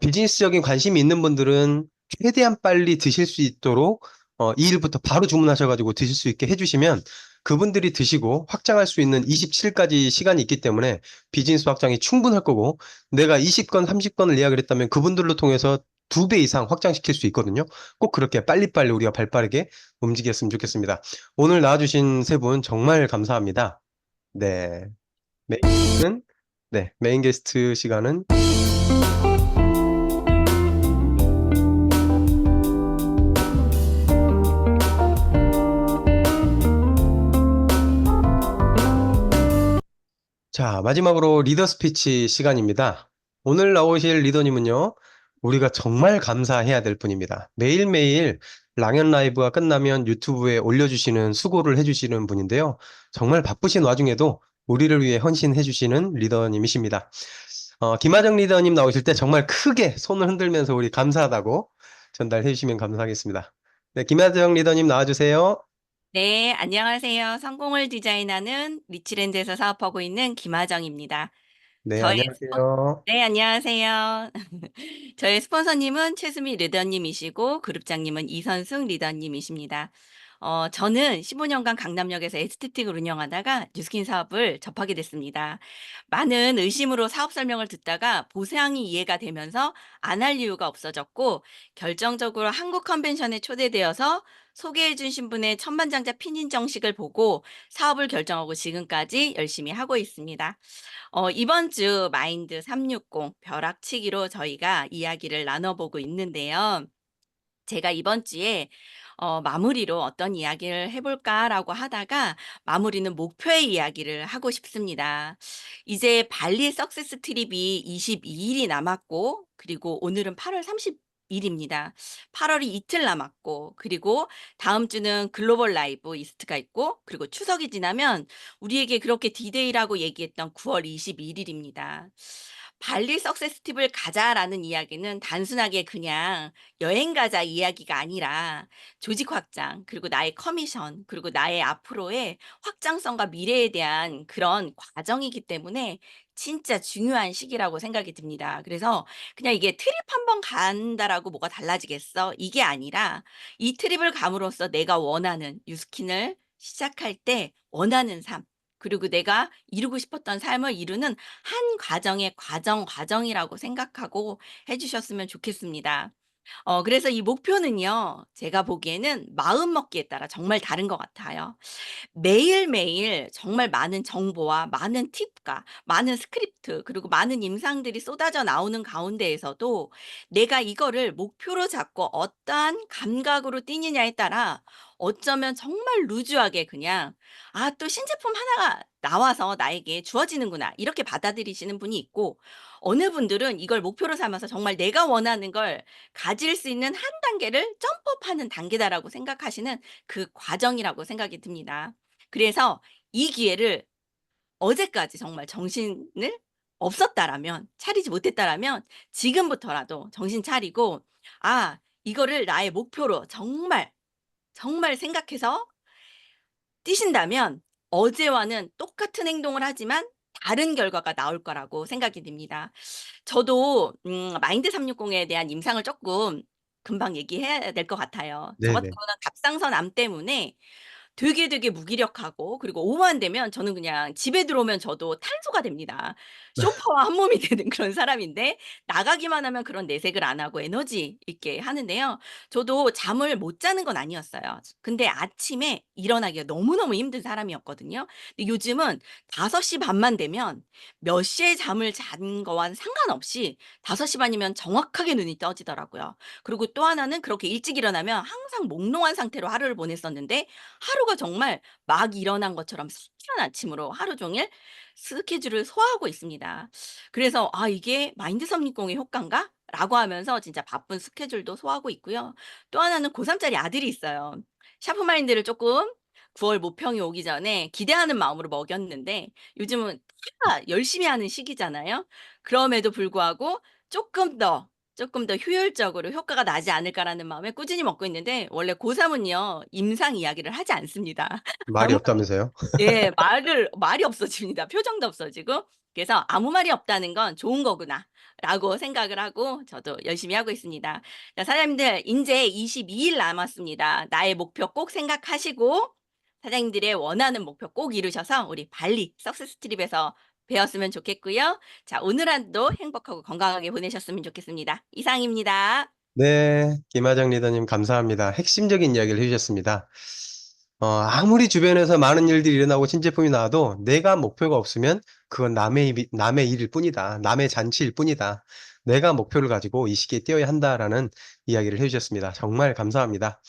비즈니스적인 관심이 있는 분들은 최대한 빨리 드실 수 있도록 2일부터 바로 주문하셔가지고 드실 수 있게 해주시면 그분들이 드시고 확장할 수 있는 27일까지 시간이 있기 때문에 비즈니스 확장이 충분할 거고 내가 20건, 30건을 예약을 했다면 그분들로 통해서 2배 이상 확장시킬 수 있거든요. 꼭 그렇게 빨리빨리 우리가 발빠르게 움직였으면 좋겠습니다. 오늘 나와주신 세 분 정말 감사합니다. 네. 메인 게스트 시간은 자, 마지막으로 리더 스피치 시간입니다. 오늘 나오실 리더님은요, 우리가 정말 감사해야 될 분입니다. 매일매일 랑연 라이브가 끝나면 유튜브에 올려주시는 수고를 해주시는 분인데요. 정말 바쁘신 와중에도 우리를 위해 헌신해주시는 리더님이십니다. 김하정 리더님 나오실 때 정말 크게 손을 흔들면서 우리 감사하다고 전달해 주시면 감사하겠습니다. 네, 김하정 리더님 나와주세요. 네, 안녕하세요. 성공을 디자인하는 리치랜드에서 사업하고 있는 김하정입니다. 네, 저희 안녕하세요. 네, 안녕하세요. 저희 스폰서님은 최수미 리더님이시고 그룹장님은 이선승 리더님이십니다. 저는 15년간 강남역에서 에스테틱을 운영하다가 뉴스킨 사업을 접하게 됐습니다. 많은 의심으로 사업 설명을 듣다가 보상이 이해가 되면서 안 할 이유가 없어졌고 결정적으로 한국 컨벤션에 초대되어서 소개해 주신 분의 천만장자 피님 정식을 보고 사업을 결정하고 지금까지 열심히 하고 있습니다. 이번 주 마인드 360 벼락치기로 저희가 이야기를 나눠보고 있는데요. 제가 이번 주에 마무리로 어떤 이야기를 해볼까라고 하다가 마무리는 목표의 이야기를 하고 싶습니다. 이제 발리 석세스 트립이 22일이 남았고, 그리고 오늘은 8월 30일입니다. 8월이 이틀 남았고, 그리고 다음 주는 글로벌 라이브 이스트가 있고, 그리고 추석이 지나면 우리에게 그렇게 디데이라고 얘기했던 9월 21일입니다. 발리 석세스 팁을 가자라는 이야기는 단순하게 그냥 여행 가자 이야기가 아니라 조직 확장, 그리고 나의 커미션, 그리고 나의 앞으로의 확장성과 미래에 대한 그런 과정이기 때문에 진짜 중요한 시기라고 생각이 듭니다. 그래서 그냥 이게 트립 한 번 간다라고 뭐가 달라지겠어? 이게 아니라 이 트립을 감으로써 내가 원하는 뉴스킨을 시작할 때 원하는 삶, 그리고 내가 이루고 싶었던 삶을 이루는 한 과정의 과정이라고 생각하고 해주셨으면 좋겠습니다. 그래서 이 목표는요, 제가 보기에는 마음 먹기에 따라 정말 다른 것 같아요. 매일매일 정말 많은 정보와 많은 팁과 많은 스크립트, 그리고 많은 임상들이 쏟아져 나오는 가운데에서도 내가 이거를 목표로 잡고 어떠한 감각으로 뛰느냐에 따라 어쩌면 정말 루즈하게 그냥, 아, 또 신제품 하나가 나와서 나에게 주어지는구나. 이렇게 받아들이시는 분이 있고, 어느 분들은 이걸 목표로 삼아서 정말 내가 원하는 걸 가질 수 있는 한 단계를 점프업하는 단계다라고 생각하시는 그 과정이라고 생각이 듭니다. 그래서 이 기회를 어제까지 정말 정신을 없었다라면, 차리지 못했다라면 지금부터라도 정신 차리고, 아, 이거를 나의 목표로 정말, 정말 생각해서 뛰신다면 어제와는 똑같은 행동을 하지만 다른 결과가 나올 거라고 생각이 됩니다. 저도 마인드 360에 대한 임상을 조금 금방 얘기해야 될 것 같아요. 저 같은 네네. 경우는 갑상선암 때문에 되게 무기력하고, 그리고 오후만 되면 저는 그냥 집에 들어오면 저도 탄소가 됩니다. 소파와 한 몸이 되는 그런 사람인데 나가기만 하면 그런 내색을 안 하고 에너지 있게 하는데요. 저도 잠을 못 자는 건 아니었어요. 근데 아침에 일어나기가 너무너무 힘든 사람이었거든요. 근데 요즘은 5시 반만 되면 몇 시에 잠을 잔 거와는 상관없이 5시 반이면 정확하게 눈이 떠지더라고요. 그리고 또 하나는 그렇게 일찍 일어나면 항상 몽롱한 상태로 하루를 보냈었는데 하루가 정말 막 일어난 것처럼 상쾌한 아침으로 하루 종일 스케줄을 소화하고 있습니다. 그래서 '아, 이게 마인드 360의 효과인가?' 라고 하면서 진짜 바쁜 스케줄도 소화하고 있고요. 또 하나는 고3 짜리 아들이 있어요. 샤프 마인드를 조금 9월 모평이 오기 전에 기대하는 마음으로 먹였는데 요즘은 다 열심히 하는 시기잖아요. 그럼에도 불구하고 조금 더 효율적으로 효과가 나지 않을까라는 마음에 꾸준히 먹고 있는데, 원래 고3 은요, 임상 이야기를 하지 않습니다. 말이 아무 없다면서요? 예, 말이 없어집니다. 표정도 없어지고. 그래서 '아무 말이 없다는 건 좋은 거구나.'라고 생각을 하고 저도 열심히 하고 있습니다. 자, 사장님들 인제 22일 남았습니다. 나의 목표 꼭 생각하시고 사장님들의 원하는 목표 꼭 이루셔서 우리 발리 석세스 트립에서 뵈었으면 좋겠고요. 자, 오늘 하루도 행복하고 건강하게 보내셨으면 좋겠습니다. 이상입니다. 네, 김하정 리더님 감사합니다. 핵심적인 이야기를 해주셨습니다. 아무리 주변에서 많은 일들이 일어나고 신제품이 나와도 내가 목표가 없으면 그건 남의 일일 뿐이다. 남의 잔치일 뿐이다. 내가 목표를 가지고 이 시기에 뛰어야 한다라는 이야기를 해주셨습니다. 정말 감사합니다.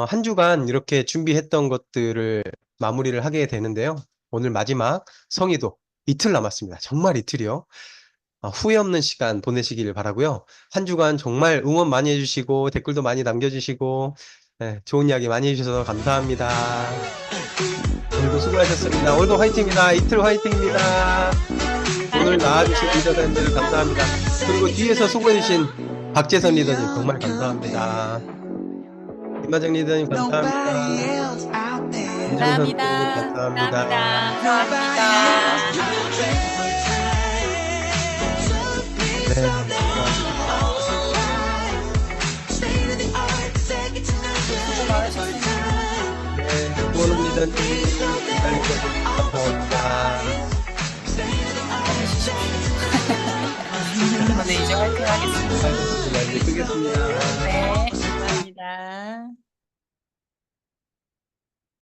한 주간 이렇게 준비했던 것들을 마무리를 하게 되는데요. 오늘 마지막 성의도 이틀 남았습니다. 정말 이틀이요. 후회 없는 시간 보내시길 바라고요. 한 주간 정말 응원 많이 해주시고 댓글도 많이 남겨주시고 네, 좋은 이야기 많이 해주셔서 감사합니다. 오늘도 수고하셨습니다. 오늘도 화이팅입니다. 이틀 화이팅입니다. 오늘 나와주신 리더님들 감사합니다. 그리고 뒤에서 수고해주신 박재선 리더님 정말 감사합니다. 김마정 리더님 감사합니다. 감사합니다. 감사합니다. 네, 수고 많으셨습니다. 네, 구원은 리더님 감사합니다. 네, 이제 화이팅 하겠습니다. 이제 끄겠습니다. 네. 감사합니다.